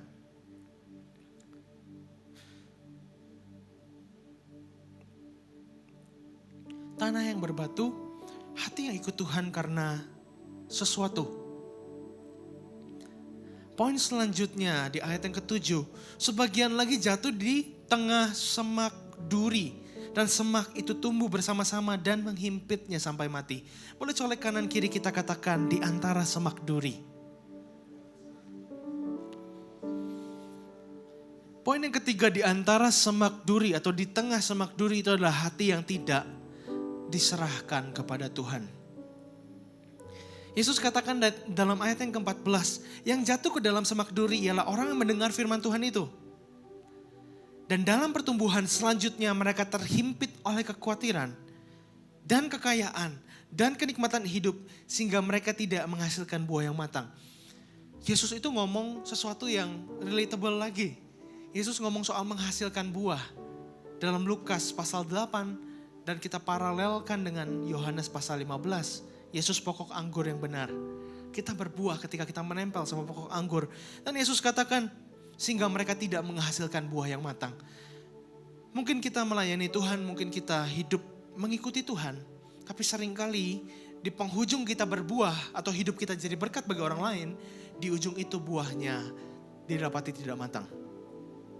Tanah yang berbatu, hati yang ikut Tuhan karena sesuatu. Poin selanjutnya di ayat yang ke-7, sebagian lagi jatuh di tengah semak duri. Dan semak itu tumbuh bersama-sama dan menghimpitnya sampai mati. Boleh colek kanan kiri kita katakan di antara semak duri. Poin yang ketiga di antara semak duri atau di tengah semak duri itu adalah hati yang tidak diserahkan kepada Tuhan. Yesus katakan dalam ayat yang ke-14, yang jatuh ke dalam semak duri ialah orang yang mendengar firman Tuhan itu. Dan dalam pertumbuhan selanjutnya mereka terhimpit oleh kekhawatiran dan kekayaan dan kenikmatan hidup sehingga mereka tidak menghasilkan buah yang matang. Yesus itu ngomong sesuatu yang relatable lagi. Yesus ngomong soal menghasilkan buah dalam Lukas pasal 8 dan kita paralelkan dengan Yohanes pasal 15. Yesus pokok anggur yang benar. Kita berbuah ketika kita menempel sama pokok anggur. Dan Yesus katakan, sehingga mereka tidak menghasilkan buah yang matang. Mungkin kita melayani Tuhan, mungkin kita hidup mengikuti Tuhan. Tapi seringkali di penghujung kita berbuah atau hidup kita jadi berkat bagi orang lain. Di ujung itu buahnya didapati tidak matang.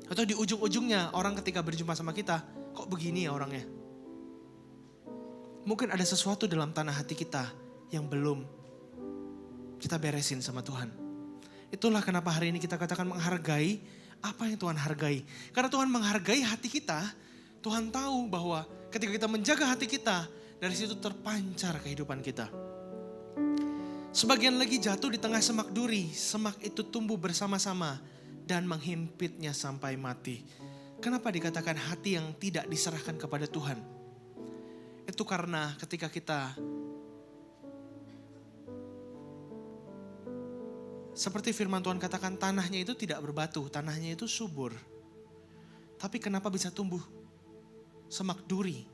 Atau di ujung-ujungnya orang ketika berjumpa sama kita, kok begini ya orangnya? Mungkin ada sesuatu dalam tanah hati kita yang belum kita beresin sama Tuhan. Itulah kenapa hari ini kita katakan menghargai apa yang Tuhan hargai. Karena Tuhan menghargai hati kita, Tuhan tahu bahwa ketika kita menjaga hati kita, dari situ terpancar kehidupan kita. Sebagian lagi jatuh di tengah semak duri, semak itu tumbuh bersama-sama dan menghimpitnya sampai mati. Kenapa dikatakan hati yang tidak diserahkan kepada Tuhan? Itu karena ketika kita seperti firman Tuhan katakan tanahnya itu tidak berbatu, tanahnya itu subur. Tapi kenapa bisa tumbuh semak duri?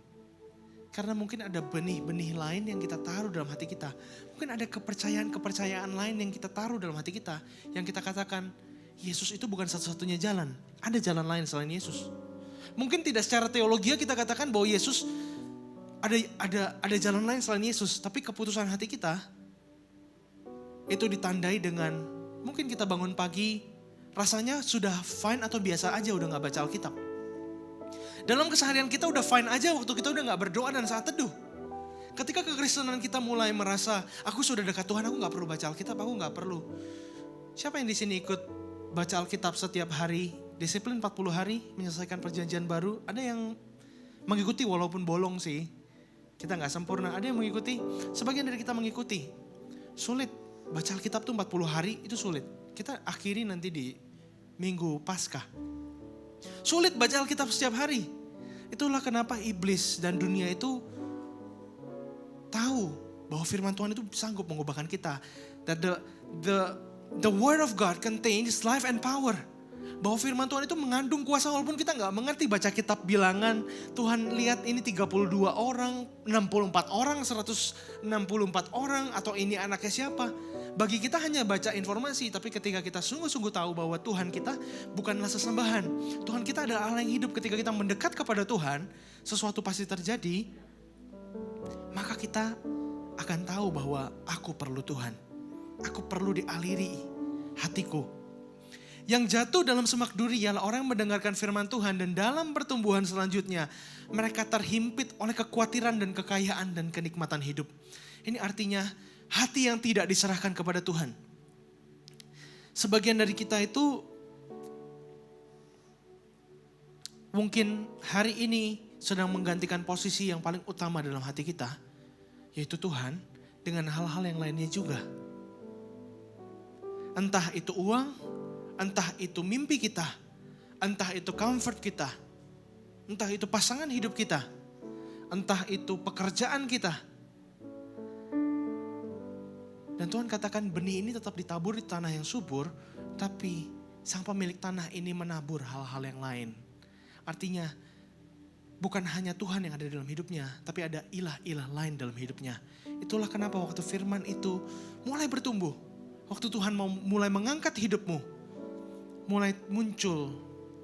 Karena mungkin ada benih-benih lain yang kita taruh dalam hati kita. Mungkin ada kepercayaan-kepercayaan lain yang kita taruh dalam hati kita. Yang kita katakan Yesus itu bukan satu-satunya jalan. Ada jalan lain selain Yesus. Mungkin tidak secara teologi kita katakan bahwa Yesus ada jalan lain selain Yesus. Tapi keputusan hati kita itu ditandai dengan mungkin kita bangun pagi rasanya sudah fine atau biasa aja udah gak baca Alkitab. Dalam keseharian kita udah fine aja waktu kita udah gak berdoa dan saat teduh. Ketika kekristenan kita mulai merasa aku sudah dekat Tuhan, aku gak perlu baca Alkitab, aku gak perlu. Siapa yang di sini ikut baca Alkitab setiap hari, disiplin 40 hari, menyelesaikan perjanjian baru? Ada yang mengikuti walaupun bolong sih. Kita gak sempurna, ada yang mengikuti. Sebagian dari kita mengikuti. Sulit. Baca Alkitab tuh 40 hari itu sulit. Kita akhiri nanti di Minggu Paskah. Sulit baca Alkitab setiap hari. Itulah kenapa iblis dan dunia itu tahu bahwa firman Tuhan itu sanggup mengubahkan kita. That the word of God contains life and power. Bahwa firman Tuhan itu mengandung kuasa walaupun kita nggak mengerti baca kitab bilangan. Tuhan lihat ini 32 orang, 64 orang, 164 orang atau ini anaknya siapa. Bagi kita hanya baca informasi, tapi ketika kita sungguh-sungguh tahu bahwa Tuhan kita bukanlah sesembahan. Tuhan kita adalah Allah yang hidup. Ketika kita mendekat kepada Tuhan, sesuatu pasti terjadi. Maka kita akan tahu bahwa aku perlu Tuhan. Aku perlu dialiri hatiku. Yang jatuh dalam semak duri ialah orang yang mendengarkan firman Tuhan dan dalam pertumbuhan selanjutnya mereka terhimpit oleh kekhawatiran dan kekayaan dan kenikmatan hidup. Ini artinya hati yang tidak diserahkan kepada Tuhan. Sebagian dari kita itu mungkin hari ini sedang menggantikan posisi yang paling utama dalam hati kita, yaitu Tuhan, dengan hal-hal yang lainnya juga. Entah itu uang, entah itu mimpi kita, entah itu comfort kita, entah itu pasangan hidup kita, entah itu pekerjaan kita. Dan Tuhan katakan benih ini tetap ditabur di tanah yang subur, tapi sang pemilik tanah ini menabur hal-hal yang lain. Artinya bukan hanya Tuhan yang ada dalam hidupnya, tapi ada ilah-ilah lain dalam hidupnya. Itulah kenapa waktu firman itu mulai bertumbuh, waktu Tuhan mau mulai mengangkat hidupmu, mulai muncul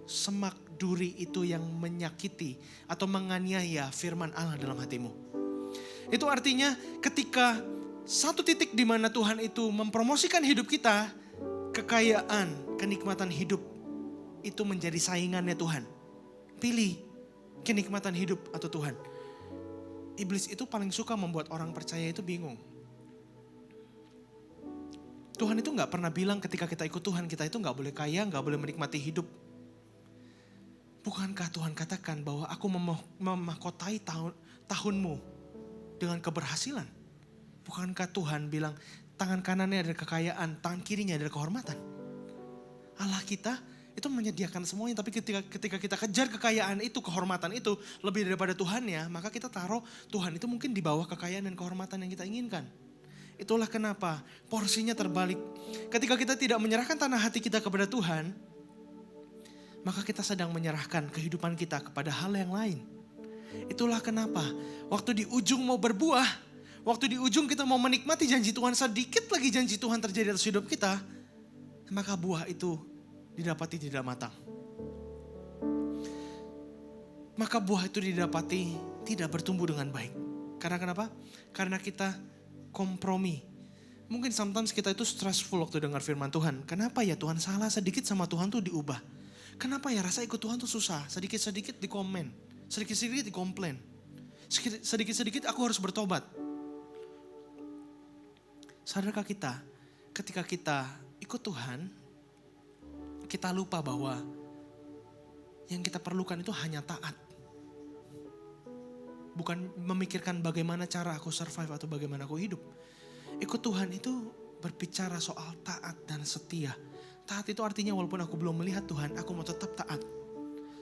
semak duri itu yang menyakiti atau menganiaya firman Allah dalam hatimu. Itu artinya ketika satu titik di mana Tuhan itu mempromosikan hidup kita, kekayaan, kenikmatan hidup itu menjadi saingannya Tuhan. Pilih kenikmatan hidup atau Tuhan. Iblis itu paling suka membuat orang percaya itu bingung. Tuhan itu gak pernah bilang ketika kita ikut Tuhan, kita itu gak boleh kaya, gak boleh menikmati hidup. Bukankah Tuhan katakan bahwa aku memahkotai tahunmu dengan keberhasilan? Bukankah Tuhan bilang tangan kanannya ada kekayaan, tangan kirinya ada kehormatan? Allah kita itu menyediakan semuanya, tapi ketika kita kejar kekayaan itu, kehormatan itu lebih daripada Tuhannya, maka kita taruh Tuhan itu mungkin di bawah kekayaan dan kehormatan yang kita inginkan. Itulah kenapa porsinya terbalik. Ketika kita tidak menyerahkan tanah hati kita kepada Tuhan, maka kita sedang menyerahkan kehidupan kita kepada hal yang lain. Itulah kenapa waktu di ujung mau berbuah, waktu di ujung kita mau menikmati janji Tuhan, sedikit lagi janji Tuhan terjadi atas hidup kita, maka buah itu didapati tidak matang. Maka buah itu didapati tidak bertumbuh dengan baik. Karena kenapa? Karena kita kompromi. Mungkin sometimes kita itu stressful waktu dengar firman Tuhan. Kenapa ya Tuhan salah sedikit sama Tuhan tuh diubah? Kenapa ya rasa ikut Tuhan tuh susah? Sedikit-sedikit dikomen, sedikit-sedikit dikomplain. Sedikit-sedikit aku harus bertobat. Sadarkah kita ketika kita ikut Tuhan, kita lupa bahwa yang kita perlukan itu hanya taat. Bukan memikirkan bagaimana cara aku survive atau bagaimana aku hidup. Ikut Tuhan itu berbicara soal taat dan setia. Taat itu artinya walaupun aku belum melihat Tuhan, aku mau tetap taat.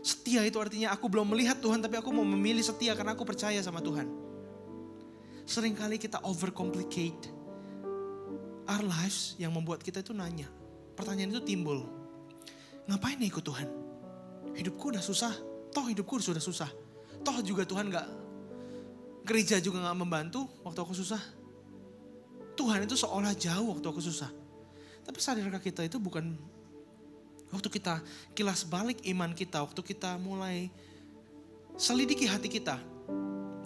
Setia itu artinya aku belum melihat Tuhan, tapi aku mau memilih setia karena aku percaya sama Tuhan. Seringkali kita overcomplicate our lives yang membuat kita itu nanya. Pertanyaan itu timbul. Ngapain nih ikut Tuhan? Hidupku udah susah. Toh hidupku sudah susah. Toh juga Tuhan gereja juga gak membantu waktu aku susah. Tuhan itu seolah jauh waktu aku susah. Tapi sadarkah kita itu bukan waktu kita kilas balik iman kita, waktu kita mulai selidiki hati kita.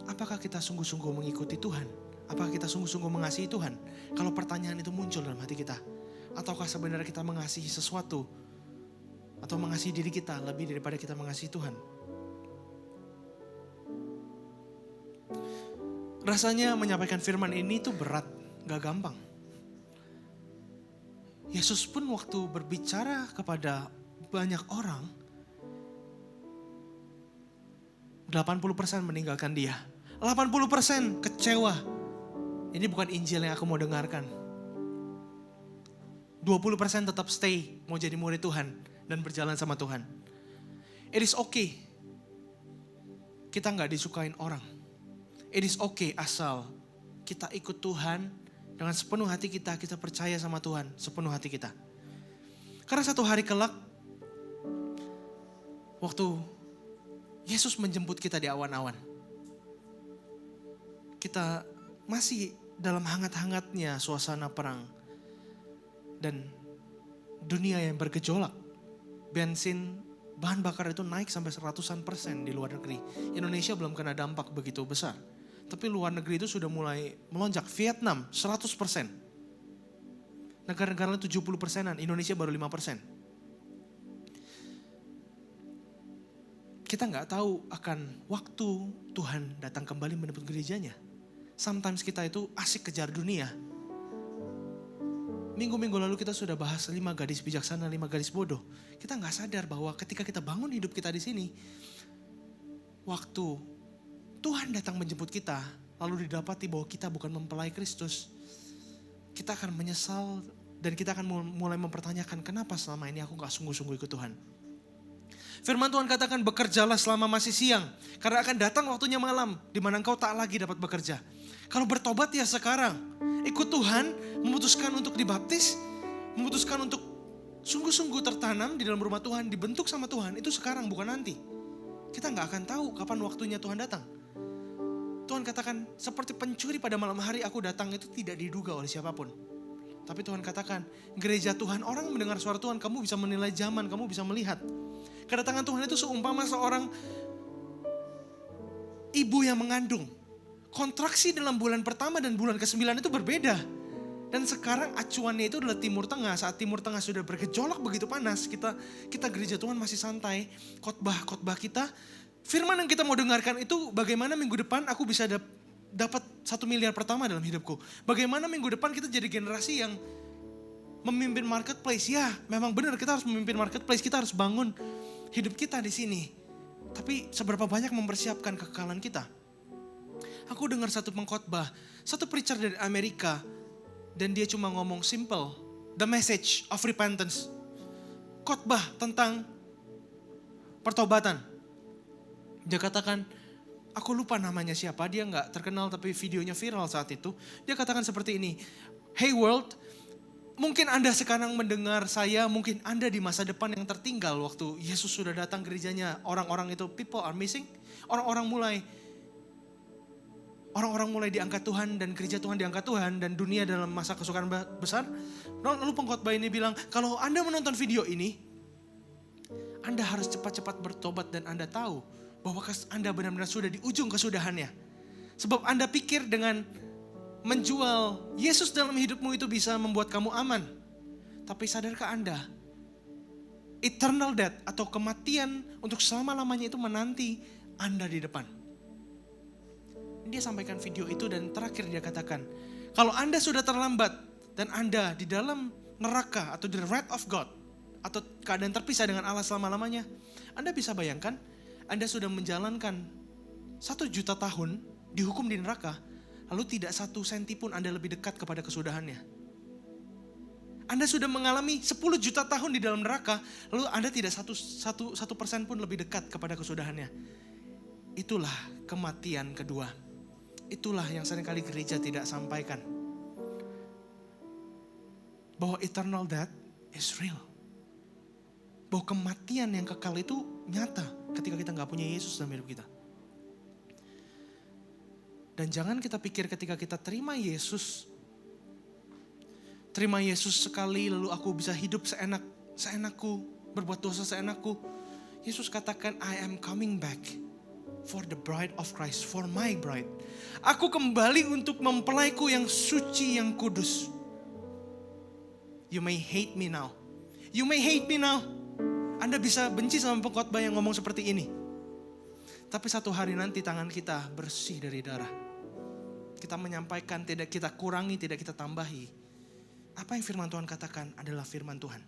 Apakah kita sungguh-sungguh mengikuti Tuhan? Apakah kita sungguh-sungguh mengasihi Tuhan? Kalau pertanyaan itu muncul dalam hati kita. Ataukah sebenarnya kita mengasihi sesuatu atau mengasihi diri kita lebih daripada kita mengasihi Tuhan? Rasanya menyampaikan firman ini tuh berat, gak gampang. Yesus pun waktu berbicara kepada banyak orang, 80% meninggalkan dia. 80% kecewa. Ini bukan Injil yang aku mau dengarkan. 20% tetap stay, mau jadi murid Tuhan dan berjalan sama Tuhan. It is okay. Kita gak disukain orang. It is okay asal kita ikut Tuhan dengan sepenuh hati kita percaya sama Tuhan sepenuh hati kita. Karena satu hari kelak, waktu Yesus menjemput kita di awan-awan, kita masih dalam hangat-hangatnya suasana perang dan dunia yang bergejolak. Bensin, bahan bakar itu naik sampai 100% di luar negeri. Indonesia belum kena dampak begitu besar. Tapi luar negeri itu sudah mulai melonjak. Vietnam 100%. Negara-negara 70%-an, Indonesia baru 5%. Kita nggak tahu akan waktu Tuhan datang kembali menebus gerejanya. Sometimes kita itu asik kejar dunia. Minggu-minggu lalu kita sudah bahas 5 gadis bijaksana, 5 gadis bodoh. Kita nggak sadar bahwa ketika kita bangun hidup kita di sini, waktu Tuhan datang menjemput kita, lalu didapati bahwa kita bukan mempelai Kristus, kita akan menyesal dan kita akan mulai mempertanyakan kenapa selama ini aku gak sungguh-sungguh ikut Tuhan. Firman Tuhan katakan bekerjalah selama masih siang, karena akan datang waktunya malam di mana engkau tak lagi dapat bekerja. Kalau bertobat ya sekarang, ikut Tuhan, memutuskan untuk dibaptis, memutuskan untuk sungguh-sungguh tertanam di dalam rumah Tuhan, dibentuk sama Tuhan, itu sekarang bukan nanti. Kita gak akan tahu kapan waktunya Tuhan datang. Tuhan katakan seperti pencuri pada malam hari aku datang, itu tidak diduga oleh siapapun. Tapi Tuhan katakan gereja Tuhan, orang mendengar suara Tuhan, kamu bisa menilai zaman, kamu bisa melihat. Kedatangan Tuhan itu seumpama seorang ibu yang mengandung. Kontraksi dalam bulan pertama dan bulan ke-9 itu berbeda. Dan sekarang acuannya itu adalah Timur Tengah. Saat Timur Tengah sudah bergejolak begitu panas, kita gereja Tuhan masih santai. Khotbah kita, firman yang kita mau dengarkan itu bagaimana minggu depan aku bisa dapat 1 miliar pertama dalam hidupku. Bagaimana minggu depan kita jadi generasi yang memimpin marketplace. Ya, memang benar kita harus memimpin marketplace, kita harus bangun hidup kita di sini. Tapi seberapa banyak mempersiapkan kekekalan kita? Aku dengar satu pengkhotbah, satu preacher dari Amerika, dan dia cuma ngomong simple, the message of repentance. Khotbah tentang pertobatan. Dia katakan, aku lupa namanya siapa, dia gak terkenal tapi videonya viral saat itu. Dia katakan seperti ini, hey world, mungkin Anda sekarang mendengar saya, mungkin Anda di masa depan yang tertinggal waktu Yesus sudah datang gerejanya. Orang-orang itu, people are missing. Orang-orang mulai diangkat Tuhan dan gereja Tuhan diangkat Tuhan dan dunia dalam masa kesukaran besar. Lalu pengkhotbah ini bilang, kalau Anda menonton video ini, Anda harus cepat-cepat bertobat dan Anda tahu bahwa Anda benar-benar sudah di ujung kesudahannya. Sebab Anda pikir dengan menjual Yesus dalam hidupmu itu bisa membuat kamu aman. Tapi sadarkah Anda, eternal death atau kematian untuk selama-lamanya itu menanti Anda di depan. Dia sampaikan video itu dan terakhir dia katakan, kalau Anda sudah terlambat dan Anda di dalam neraka atau the wrath of God atau keadaan terpisah dengan Allah selama-lamanya, Anda bisa bayangkan Anda sudah menjalankan 1 juta tahun dihukum di neraka, lalu tidak 1 senti pun Anda lebih dekat kepada kesudahannya. Anda sudah mengalami 10 juta tahun di dalam neraka, lalu Anda tidak 1% pun lebih dekat kepada kesudahannya. Itulah kematian kedua. Itulah yang seringkali gereja tidak sampaikan. Bahwa eternal death is real. Bahwa kematian yang kekal itu nyata ketika kita gak punya Yesus dalam hidup kita. Dan jangan kita pikir ketika kita terima Yesus sekali lalu aku bisa hidup seenakku, berbuat dosa seenakku. Yesus katakan, I am coming back for the bride of Christ, for my bride. Aku kembali untuk mempelaiku yang suci, yang kudus. You may hate me now. You may hate me now. Anda bisa benci sama pengkhotbah yang ngomong seperti ini. Tapi satu hari nanti tangan kita bersih dari darah. Kita menyampaikan, tidak kita kurangi, tidak kita tambahi. Apa yang firman Tuhan katakan adalah firman Tuhan.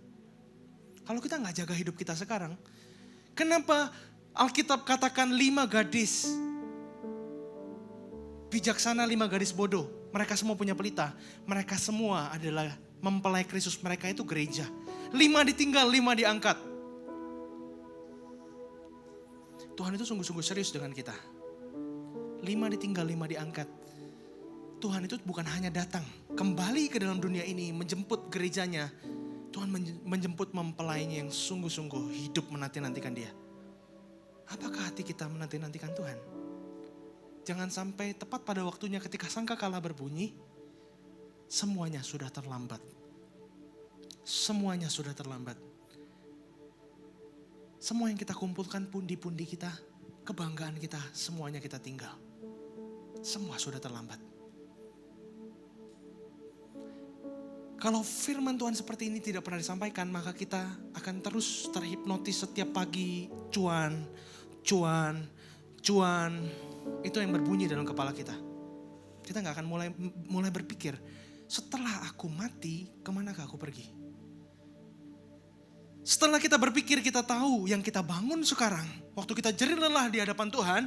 Kalau kita gak jaga hidup kita sekarang, kenapa Alkitab katakan 5 gadis bijaksana, 5 gadis bodoh. Mereka semua punya pelita. Mereka semua adalah mempelai Kristus. Mereka itu gereja. 5 ditinggal, 5 diangkat. Tuhan itu sungguh-sungguh serius dengan kita. 5 ditinggal, 5 diangkat. Tuhan itu bukan hanya datang kembali ke dalam dunia ini menjemput gerejanya. Tuhan menjemput mempelainya yang sungguh-sungguh hidup menanti-nantikan dia. Apakah hati kita menanti-nantikan Tuhan? Jangan sampai tepat pada waktunya ketika sangkakala berbunyi, semuanya sudah terlambat. Semuanya sudah terlambat. Semua yang kita kumpulkan, pundi-pundi kita, kebanggaan kita, semuanya kita tinggal. Semua sudah terlambat. Kalau firman Tuhan seperti ini tidak pernah disampaikan, maka kita akan terus terhipnotis setiap pagi. Cuan. Itu yang berbunyi dalam kepala kita. Kita gak akan mulai berpikir, setelah aku mati, kemanakah aku pergi? Setelah kita berpikir, kita tahu yang kita bangun sekarang. Waktu kita jerih lelah di hadapan Tuhan,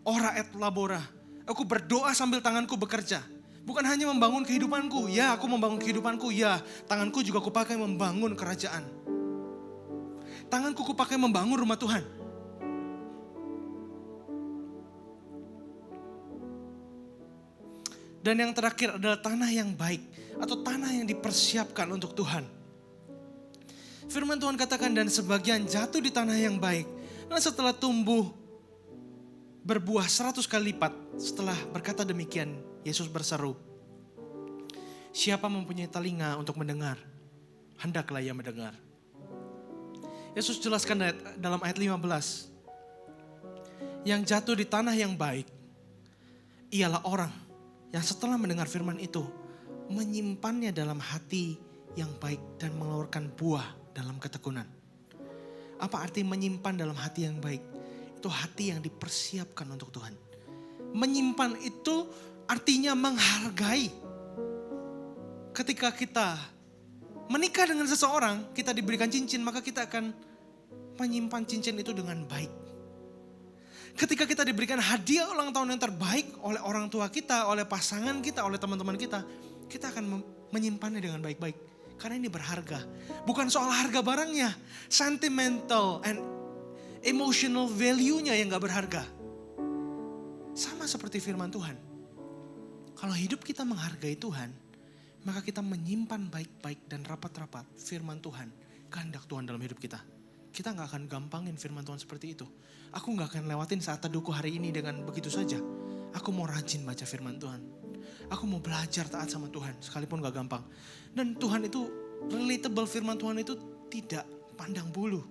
ora et labora. Aku berdoa sambil tanganku bekerja. Bukan hanya membangun kehidupanku. Ya, aku membangun kehidupanku. Ya, tanganku juga kupakai membangun kerajaan. Tanganku kupakai membangun rumah Tuhan. Dan yang terakhir adalah tanah yang baik. Atau tanah yang dipersiapkan untuk Tuhan. Firman Tuhan katakan, dan sebagian jatuh di tanah yang baik. Dan setelah tumbuh berbuah 100 kali lipat. Setelah berkata demikian, Yesus berseru, siapa mempunyai telinga untuk mendengar, hendaklah ia mendengar. Yesus jelaskan dalam ayat 15. Yang jatuh di tanah yang baik, ialah orang yang setelah mendengar firman itu, menyimpannya dalam hati yang baik dan mengeluarkan buah dalam ketekunan. Apa arti menyimpan dalam hati yang baik? Itu hati yang dipersiapkan untuk Tuhan. Menyimpan itu artinya menghargai. Ketika kita menikah dengan seseorang, kita diberikan cincin, maka kita akan menyimpan cincin itu dengan baik. Ketika kita diberikan hadiah ulang tahun yang terbaik oleh orang tua kita, oleh pasangan kita, oleh teman-teman kita, kita akan menyimpannya dengan baik-baik. Karena ini berharga. Bukan soal harga barangnya, sentimental and emotional value-nya yang gak berharga. Sama seperti firman Tuhan. Kalau hidup kita menghargai Tuhan, maka kita menyimpan baik-baik dan rapat-rapat firman Tuhan, kehendak Tuhan dalam hidup kita. Kita gak akan gampangin firman Tuhan seperti itu. Aku gak akan lewatin saat teduhku hari ini dengan begitu saja. Aku mau rajin baca firman Tuhan. Aku mau belajar taat sama Tuhan, sekalipun gak gampang. Dan Tuhan itu relatable, firman Tuhan itu tidak pandang bulu.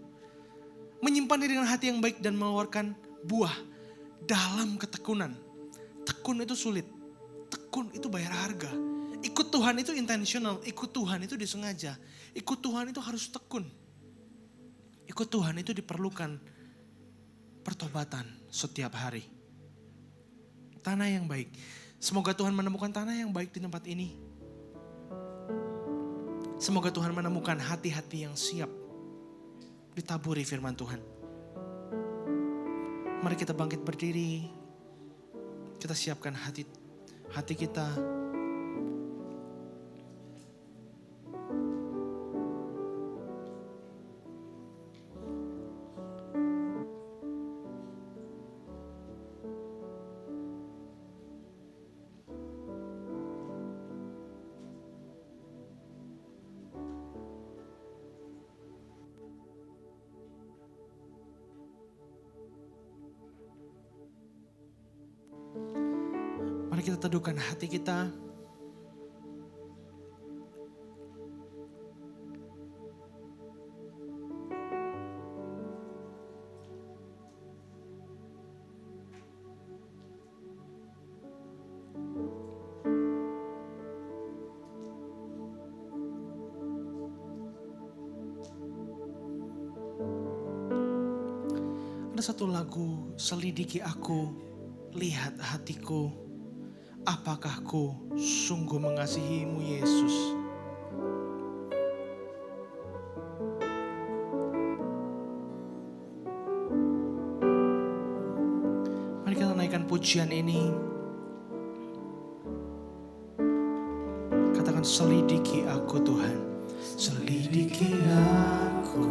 Menyimpannya dengan hati yang baik dan mengeluarkan buah dalam ketekunan. Tekun itu sulit. Tekun itu bayar harga. Ikut Tuhan itu intentional. Ikut Tuhan itu disengaja. Ikut Tuhan itu harus tekun. Ikut Tuhan itu diperlukan pertobatan setiap hari. Tanah yang baik. Semoga Tuhan menemukan tanah yang baik di tempat ini. Semoga Tuhan menemukan hati-hati yang siap ditaburi firman Tuhan. Mari kita bangkit berdiri. Kita siapkan hati kita. Mari kita teduhkan hati kita. Ada satu lagu, selidiki aku, lihat hatiku. Apakah ku sungguh mengasihimu Yesus? Mari kita naikkan pujian ini. Katakan, selidiki aku Tuhan. Selidiki aku,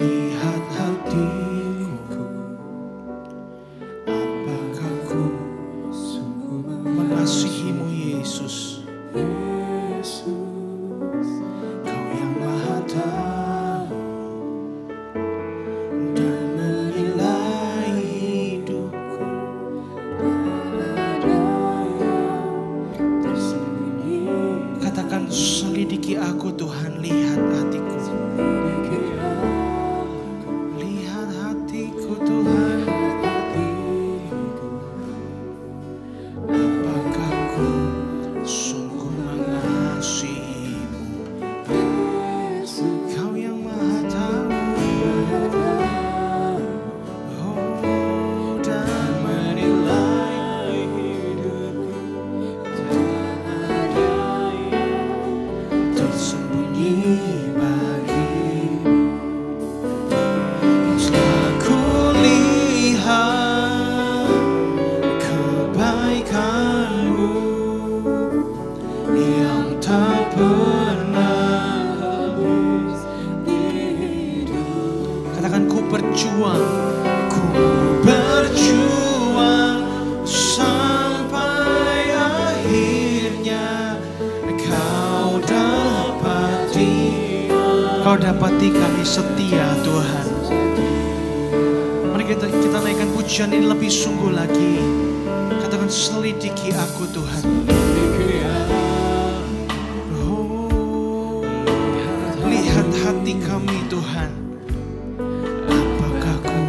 lihat hatiku. Apakah ku sungguh Yesus, Kau yang Maha Tahu dan menilai hidupku. Katakan, selidiki aku Tuhan, lihat hatiku. Lihat hatiku Tuhan. Apakah ku sungguh mengasihi-Mu? Kau yang Maha Tahu, oh, dan menilai hidupku. Tersembunyi bagimu. Telah kulihat kebaikan-Mu yang tak pernah habis di hidup. Katakan, ku berjuang sampai akhirnya Kau dapati kami setia Tuhan. Mari kita naikkan pujian ini lebih sungguh lagi. Katakan, selidiki aku Tuhan. Oh, lihat hati kami Tuhan. Apakah ku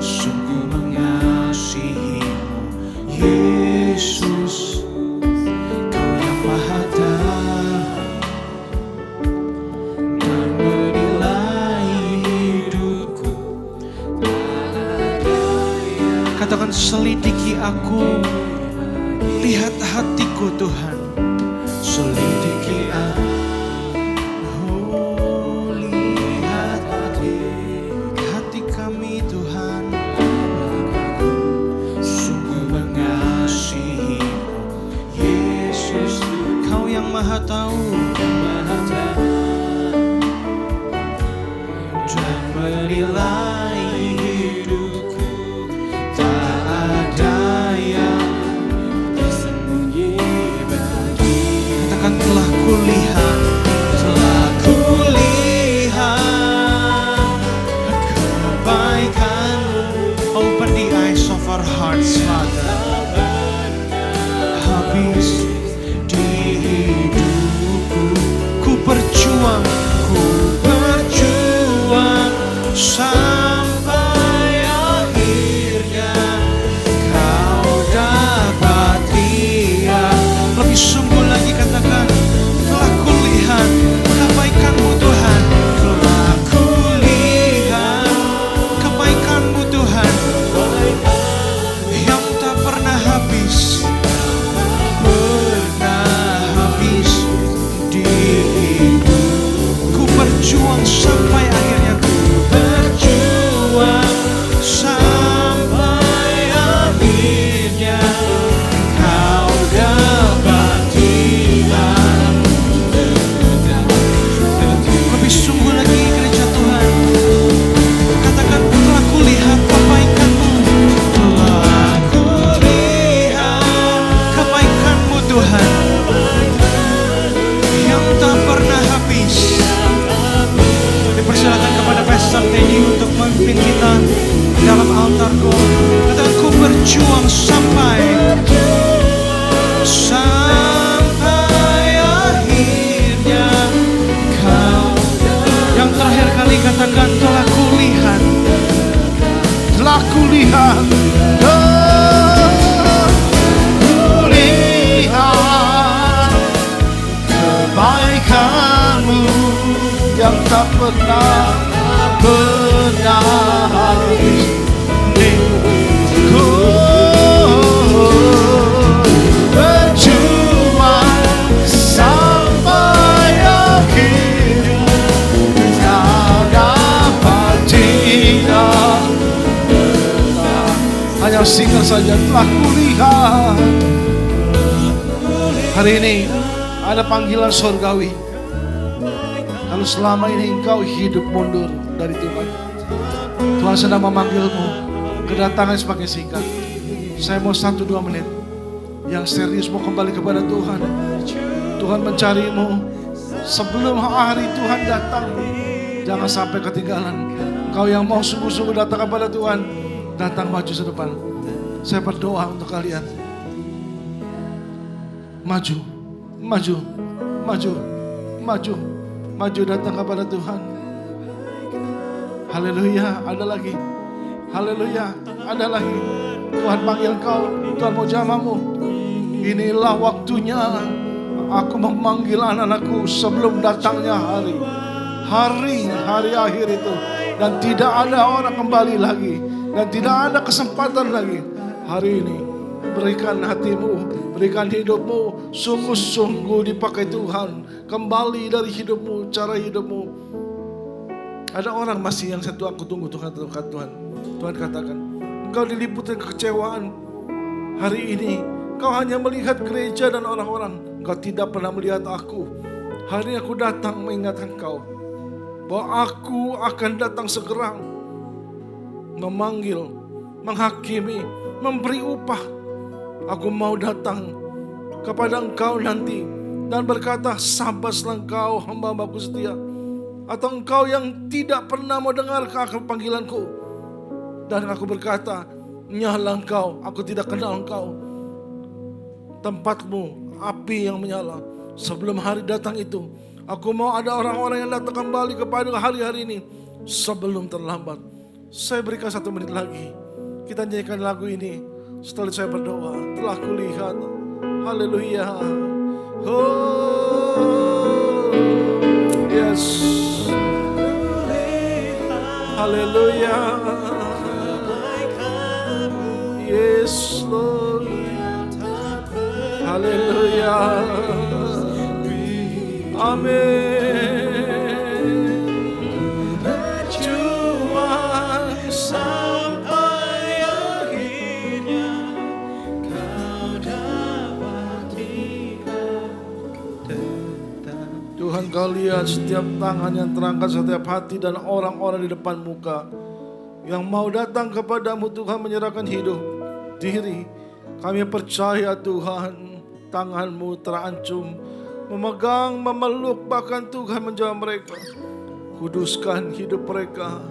sungguh mengasihi-Mu, Yesus, Kau yang Maha Tahu dan menilai hidupku. Katakan, selidiki aku, lihat hatiku Tuhan. Selidiki aku, oh, lihat hati kami Tuhan. Sungguh mengasihi-Mu, Yesus, Kau yang Maha Tahu dan menilai hidupku. Tak ada yang tersembunyi bagi. Katakan, telah kulihat kebaikan-Mu. Open the eyes of our hearts, Father. Habis di hidupku, ku berjuang sampai akhirnya Kau dapat lihat. Lebih sungguh lagi katakan, telah kulihat kebaikan-Mu Tuhan. Telah kulihat kebaikan-Mu Tuhan yang tak pernah habis. Di hidup, ku berjuang sampai akhirnya. Ku berjuang sampai akhirnya Kau dapat lihat. Lebih sungguh lagi gereja Tuhan. Katakan, telah kulihat kebaikan-Mu. Telah kulihat kebaikan-Mu Tuhan yang tak pernah habis. Dipersilakan kepada Pastor Teddy untuk memimpin kita dalam altar gold. Katakan, ku berjuang sampai akhirnya Kau. Yang terakhir kali katakan, telah kulihat kebaikan-Mu yang tak pernah habis. Ku berjuang sampai akhirnya Kau dapat lihat. Hanya singkat saja, telah kulihat. Hari ini ada panggilan surgawi. Kalau selama ini engkau hidup mundur dari Tuhan, Tuhan sedang memanggilmu. Kedatangan semakin singkat. Saya mau 1-2 menit yang serius mau kembali kepada Tuhan. Tuhan mencarimu. Sebelum hari Tuhan datang, jangan sampai ketinggalan. Engkau yang mau sungguh-sungguh datang kepada Tuhan, datang maju ke depan. Saya berdoa untuk kalian. Maju, maju, maju, maju, maju datang kepada Tuhan. Haleluya, ada lagi. Haleluya, ada lagi. Tuhan panggil kau, Tuhan mau jamamu. Inilah waktunya aku memanggil anak-anakku sebelum datangnya hari. Hari akhir itu. Dan tidak ada orang kembali lagi. Dan tidak ada kesempatan lagi. Hari ini berikan hatimu, berikan hidupmu, sungguh-sungguh dipakai Tuhan. Kembali dari hidupmu, cara hidupmu. Ada orang masih yang satu aku tunggu Tuhan, Tuhan. Tuhan katakan, engkau diliputi kekecewaan. Hari ini kau hanya melihat gereja dan orang-orang. Engkau tidak pernah melihat aku. Hari ini aku datang mengingatkan kau bahwa aku akan datang segera, memanggil, menghakimi, memberi upah. Aku mau datang kepada engkau nanti dan berkata, sabaslah engkau hamba-hambaku setia. Atau engkau yang tidak pernah mau dengar panggilanku. Dan aku berkata, nyala engkau, aku tidak kenal engkau. Tempatmu, api yang menyala. Sebelum hari datang itu, aku mau ada orang-orang yang datang kembali kepada hari-hari ini. Sebelum terlambat. Saya berikan 1 menit lagi. Kita nyanyikan lagu ini. Setelah saya berdoa, telah kulihat. Haleluya. Oh, yes. Haleluya. Yes, Lord. Haleluya. Amin. Berjuang sampai akhirnya kau dapati Tuhan, kau lihat setiap tangan yang terangkat, setiap hati dan orang-orang di depan muka yang mau datang kepadamu Tuhan, menyerahkan hidup, diri. Kami percaya Tuhan, tangan-Mu terancung, memegang, memeluk, bahkan Tuhan menjawab mereka. Kuduskan hidup mereka,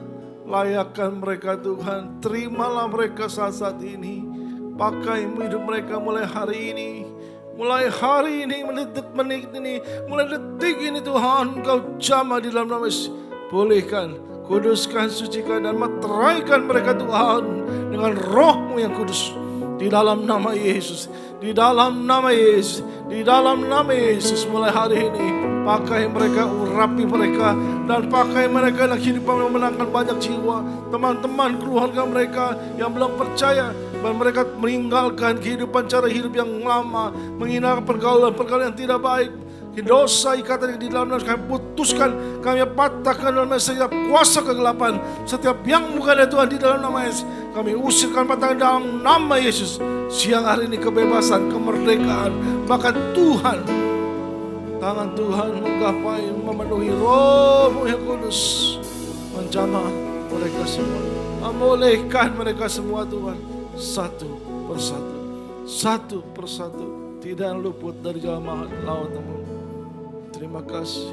layakkan mereka Tuhan, terimalah mereka saat-saat ini. Pakai hidup mereka mulai hari ini. Mulai hari ini, menit ini, mulai detik ini Tuhan, Kau jamah di dalam nama Yesus. Bolehkan, kuduskan, sucikan dan meteraikan mereka Tuhan dengan roh-Mu yang kudus. Di dalam nama Yesus, di dalam nama Yesus, di dalam nama Yesus, mulai hari ini pakai mereka, urapi mereka, dan pakai mereka dalam kehidupan memenangkan banyak jiwa. Teman-teman keluarga mereka yang belum percaya, dan mereka meninggalkan kehidupan cara hidup yang lama, menghina pergaulan yang tidak baik. Dosa ikatan yang di dalam kami putuskan, kami patahkan dalam setiap kuasa kegelapan, setiap yang bukan dari Tuhan di dalam nama Yesus. Kami usirkan, patahkan dalam nama Yesus. Siang hari ini kebebasan, kemerdekaan, bahkan Tuhan, tangan Tuhan menggapai, memenuhi Roh-Mu yang kudus, menjamah mereka semua, memulihkan mereka semua Tuhan, satu persatu, satu persatu, tidak luput dari jamahan lawat-Mu. Terima kasih.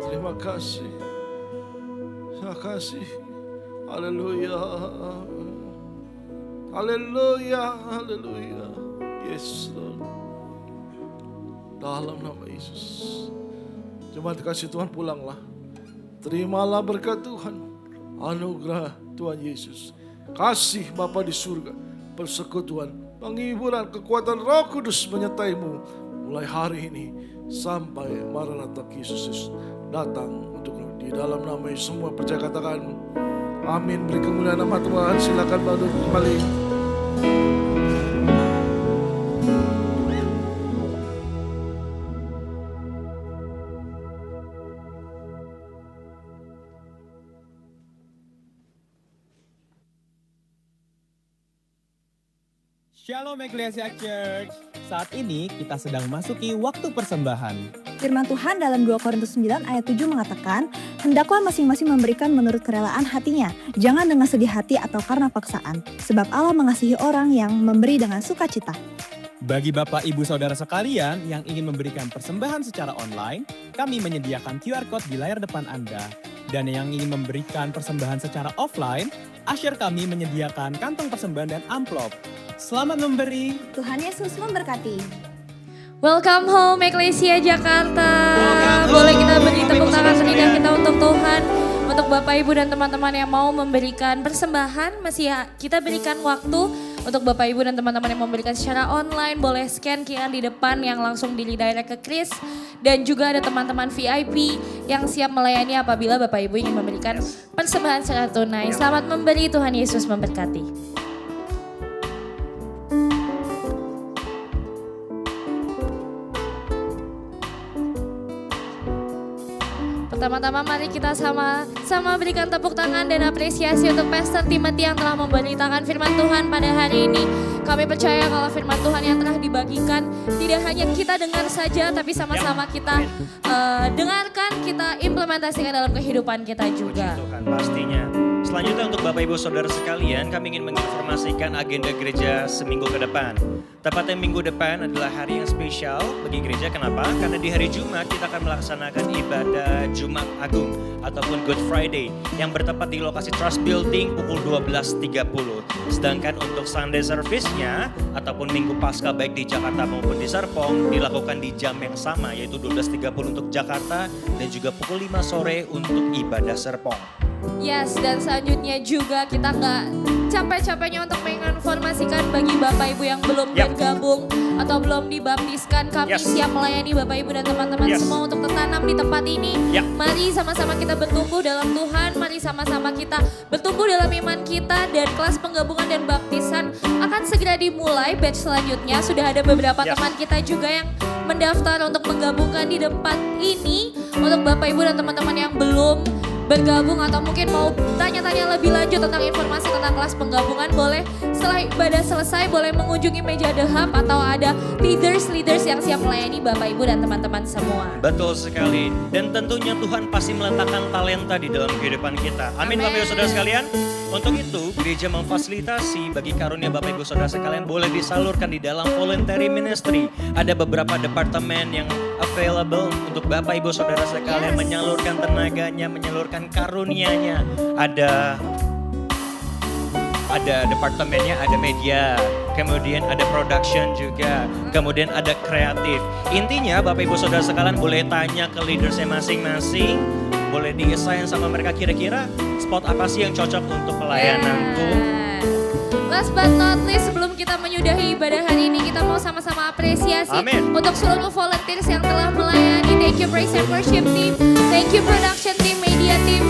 Terima kasih. Terima kasih. Haleluya. Haleluya. Haleluya. Yes, Lord. Dalam nama Yesus. Jemaat kasih Tuhan, pulanglah. Terimalah berkat Tuhan. Anugerah Tuhan Yesus. Kasih Bapa di surga. Persekutuan, penghiburan, kekuatan Roh Kudus menyertai-Mu mulai hari ini sampai Maranatha Yesus datang untuk di dalam nama Yesus. Semua percaya katakan amin. Beri kemuliaan nama Tuhan. Silakan bangun kembali. Shalom Ecclesia Church. Saat ini kita sedang masuki waktu persembahan. Firman Tuhan dalam 2 Korintus 9 ayat 7 mengatakan, hendaklah masing-masing memberikan menurut kerelaan hatinya, jangan dengan sedih hati atau karena paksaan, sebab Allah mengasihi orang yang memberi dengan sukacita. Bagi Bapak Ibu Saudara sekalian yang ingin memberikan persembahan secara online, kami menyediakan QR Code di layar depan Anda. Dan yang ingin memberikan persembahan secara offline, Asher kami menyediakan kantong persembahan dan amplop. Selamat memberi. Tuhan Yesus memberkati. Welcome home Eklesia Jakarta. Boleh kita beri tepuk tangan meriah kita untuk Tuhan. Untuk Bapak Ibu dan teman-teman yang mau memberikan persembahan, masih kita berikan waktu untuk Bapak Ibu dan teman-teman yang mau memberikan secara online. Boleh scan QR di depan yang langsung di redirect ke Kris. Dan juga ada teman-teman VIP yang siap melayani apabila Bapak Ibu ingin memberikan persembahan secara tunai. Selamat memberi, Tuhan Yesus memberkati. Pertama-tama mari kita sama berikan tepuk tangan dan apresiasi untuk Pastor Timothy yang telah memberitakan firman Tuhan pada hari ini. Kami percaya kalau firman Tuhan yang telah dibagikan tidak hanya kita dengar saja, tapi sama-sama kita dengarkan, kita implementasikan dalam kehidupan kita juga. Puji Tuhan pastinya. Selanjutnya untuk Bapak Ibu Saudara sekalian, kami ingin menginformasikan agenda gereja seminggu ke depan. Tepatnya minggu depan adalah hari yang spesial bagi gereja. Kenapa? Karena di hari Jumat kita akan melaksanakan ibadah Jumat Agung ataupun Good Friday yang bertepat di lokasi Trust Building pukul 12.30. Sedangkan untuk Sunday service-nya ataupun Minggu Paskah baik di Jakarta maupun di Serpong dilakukan di jam yang sama, yaitu 12.30 untuk Jakarta dan juga pukul 5 sore untuk ibadah Serpong. Yes, dan selanjutnya juga kita nggak capek-capeknya untuk menginformasikan bagi Bapak Ibu yang belum bergabung atau belum dibaptiskan. Kami siap melayani Bapak Ibu dan teman-teman semua untuk tertanam di tempat ini. Mari sama-sama kita bertumbuh dalam Tuhan, mari sama-sama kita bertumbuh dalam iman kita, dan kelas penggabungan dan baptisan akan segera dimulai. Batch selanjutnya sudah ada beberapa teman kita juga yang mendaftar untuk menggabungkan di tempat ini. Untuk Bapak Ibu dan teman-teman yang belum bergabung atau mungkin mau tanya-tanya lebih lanjut tentang informasi tentang kelas penggabungan, boleh setelah ibadah selesai boleh mengunjungi meja The Hub atau ada leaders yang siap melayani Bapak Ibu dan teman-teman semua. Betul sekali. Dan tentunya Tuhan pasti meletakkan talenta di dalam kehidupan kita. Amin Bapak Ibu Saudara sekalian. Untuk itu gereja memfasilitasi bagi karunia Bapak Ibu Saudara sekalian boleh disalurkan di dalam voluntary ministry. Ada beberapa departemen yang available untuk Bapak Ibu Saudara sekalian menyalurkan tenaganya, menyalurkan karunia-Nya. Ada departemennya, ada media, kemudian ada production juga, kemudian ada kreatif. Intinya Bapak Ibu Saudara sekalian boleh tanya ke leadersnya masing-masing, boleh di-assign sama mereka kira-kira spot apa sih yang cocok untuk pelayananku. Last but not least, sebelum kita menyudahi ibadah hari ini, kita mau sama-sama apresiasi untuk seluruh volunteers yang telah melayani. Thank you Praise and Worship Team, thank you Production Team, Media Team,